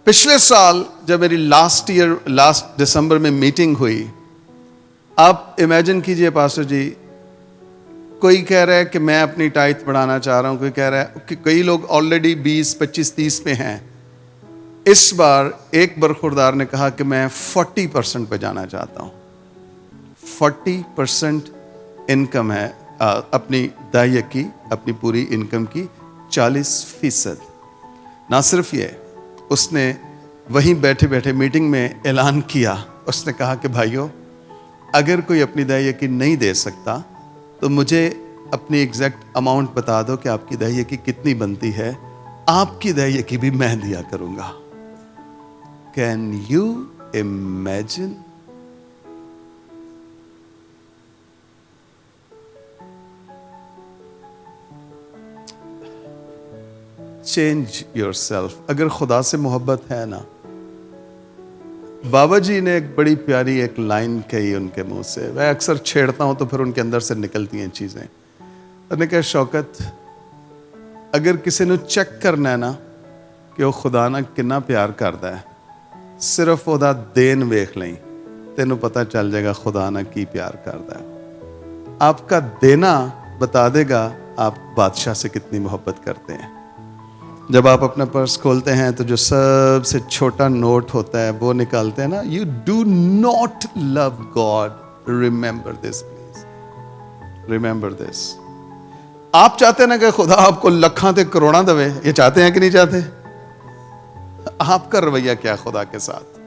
پچھلے سال جب میری لاسٹ دسمبر میں میٹنگ ہوئی, آپ امیجن کیجئے پاسٹر جی, کوئی کہہ رہا ہے کہ میں اپنی ٹائتھ بڑھانا چاہ رہا ہوں, کوئی کہہ رہا ہے کہ کئی لوگ آلریڈی 20, 25, 30 پہ ہیں. اس بار ایک برخوردار نے کہا کہ میں 40% پہ جانا چاہتا ہوں. 40% انکم ہے اپنی دائیں کی, اپنی پوری انکم کی 40%. نہ صرف یہ, اس نے وہیں بیٹھے بیٹھے میٹنگ میں اعلان کیا, اس نے کہا کہ بھائیو اگر کوئی اپنی دائیں کی نہیں دے سکتا تو مجھے اپنی ایگزیکٹ اماؤنٹ بتا دو کہ آپ کی دائیں کی کتنی بنتی ہے, آپ کی دائیں کی بھی میں دیا کروں گا. Can you imagine? Change yourself. اگر خدا سے محبت ہے نا, بابا جی نے ایک بڑی پیاری ایک لائن کہی ان کے منہ سے, میں اکثر چھیڑتا ہوں تو پھر ان کے اندر سے نکلتی ہیں چیزیں. انہوں نے کہا شوکت, اگر کسی نے چیک کرنا ہے نا کہ وہ خدا نہ کنا پیار کرتا ہے, صرف وہ دین ویکھ لیں, تینوں پتہ چل جائے گا خدا نہ کی پیار کرتا ہے. آپ کا دینا بتا دے گا آپ بادشاہ سے کتنی محبت کرتے ہیں. جب آپ اپنا پرس کھولتے ہیں تو جو سب سے چھوٹا نوٹ ہوتا ہے وہ نکالتے ہیں نا, you do not love God, remember this please, remember this. آپ چاہتے ہیں نا کہ خدا آپ کو لکھاں تے کروڑاں دے, یہ چاہتے ہیں کہ نہیں چاہتے؟ آپ کا رویہ کیا خدا کے ساتھ؟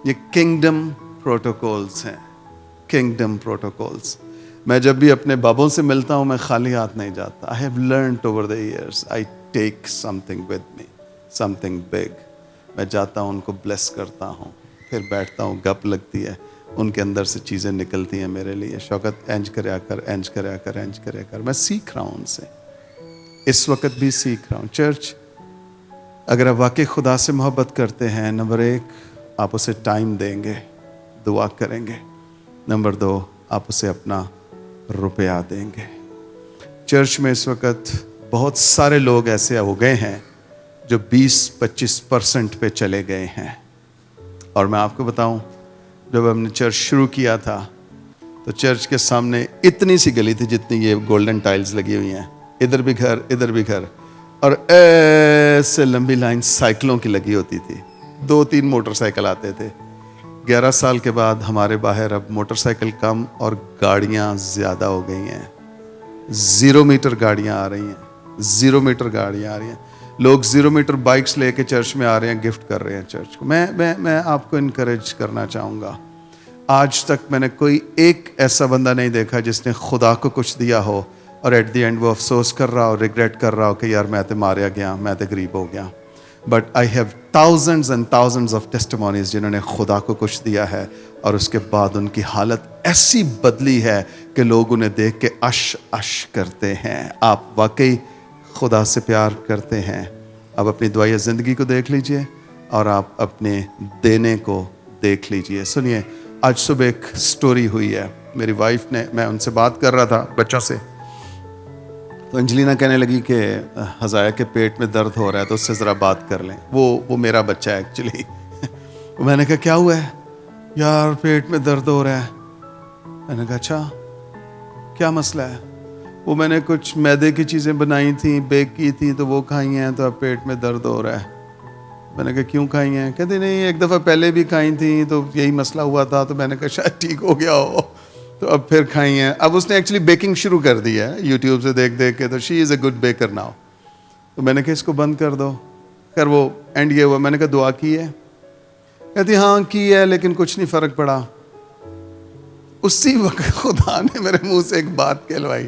یہ کنگڈم پروٹوکولز ہیں, کنگڈم پروٹوکولز. میں جب بھی اپنے بابوں سے ملتا ہوں میں خالی ہاتھ نہیں جاتا. I have learned over the years, I take something with me, something big. میں جاتا ہوں, ان کو بلیس کرتا ہوں, پھر بیٹھتا ہوں, گپ لگتی ہے, ان کے اندر سے چیزیں نکلتی ہیں میرے لیے. شوکت اینج کریا کر, اینج کریا کر, اینج کریا کر. میں سیکھ رہا ہوں ان سے, اس وقت بھی سیکھ رہا ہوں. چرچ, اگر آپ واقعی خدا سے محبت کرتے ہیں, نمبر 1 آپ اسے ٹائم دیں گے, دعا کریں گے. نمبر 2 آپ اسے اپنا روپیہ دیں گے. چرچ میں اس وقت بہت سارے لوگ ایسے ہو گئے ہیں جو 20-25% پہ چلے گئے ہیں. اور میں آپ کو بتاؤں, جب ہم نے چرچ شروع کیا تھا تو چرچ کے سامنے اتنی سی گلی تھی جتنی یہ گولڈن ٹائلز لگی ہوئی ہیں, ادھر بھی گھر, ادھر بھی گھر, اور ایسے لمبی لائن سائیکلوں کی لگی ہوتی تھی. 2-3 موٹر سائیکل آتے تھے. 11 سال کے بعد ہمارے باہر اب موٹر سائیکل کم اور گاڑیاں زیادہ ہو گئی ہیں. 0 میٹر گاڑیاں آ رہی ہیں, 0 میٹر گاڑیاں آ رہی ہیں. لوگ 0 میٹر بائکس لے کے چرچ میں آ رہے ہیں, گفٹ کر رہے ہیں چرچ کو. میں آپ کو انکریج کرنا چاہوں گا. آج تک میں نے کوئی ایک ایسا بندہ نہیں دیکھا جس نے خدا کو کچھ دیا ہو اور ایٹ دی اینڈ وہ افسوس کر رہا ہو, ریگریٹ کر رہا ہو کہ یار میں تے ماریا گیا, میں تے غریب ہو گیا. But I have thousands and thousands of testimonies جنہوں نے خدا کو کچھ دیا ہے اور اس کے بعد ان کی حالت ایسی بدلی ہے کہ لوگ انہیں دیکھ کے اش کرتے ہیں. آپ واقعی خدا سے پیار کرتے ہیں. آپ اپنی دعائیں زندگی کو دیکھ لیجئے اور آپ اپنے دینے کو دیکھ لیجئے. سنیے, آج صبح ایک سٹوری ہوئی ہے. میری وائف نے, میں ان سے بات کر رہا تھا بچوں سے, تو انجلینا کہنے لگی کہ حزائیہ کے پیٹ میں درد ہو رہا ہے تو اس سے ذرا بات کر لیں. وہ میرا بچہ ہے ایکچولی. میں نے کہا کیا ہوا ہے؟ یار پیٹ میں درد ہو رہا ہے. میں نے کہا اچھا کیا مسئلہ ہے؟ وہ میں نے کچھ میدے کی چیزیں بنائی تھیں, بیک کی تھیں, تو وہ کھائی ہیں تو اب پیٹ میں درد ہو رہا ہے. میں نے کہا کیوں کھائی ہیں؟ کہتے نہیں ایک دفعہ پہلے بھی کھائی تھیں تو یہی مسئلہ ہوا تھا، تو میں نے کہا شاید ٹھیک ہو گیا ہو تو اب پھر کھائی ہیں. اب اس نے ایکچولی بیکنگ شروع کر دی ہے یوٹیوب سے دیکھ دیکھ کے، تو شی از اے گڈ بیکر ناؤ. تو میں نے کہا اس کو بند کر دو. خیر وہ اینڈ یہ ہوا، میں نے کہا دعا کی ہے؟ کہتی ہاں کی ہے لیکن کچھ نہیں فرق پڑا. اسی وقت خدا نے میرے منہ سے ایک بات کہلوائی.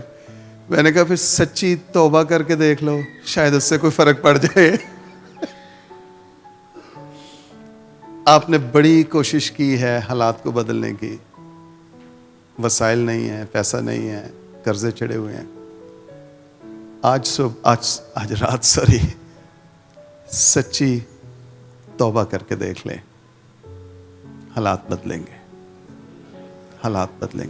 میں نے کہا پھر سچی توبہ کر کے دیکھ لو، شاید اس سے کوئی فرق پڑ جائے. آپ نے بڑی کوشش کی ہے حالات کو بدلنے کی، وسائل نہیں ہیں، پیسہ نہیں ہے، قرضے چڑھے ہوئے ہیں. آج رات سچی توبہ کر کے دیکھ لیں، حالات بدلیں گے، حالات بدلیں گے.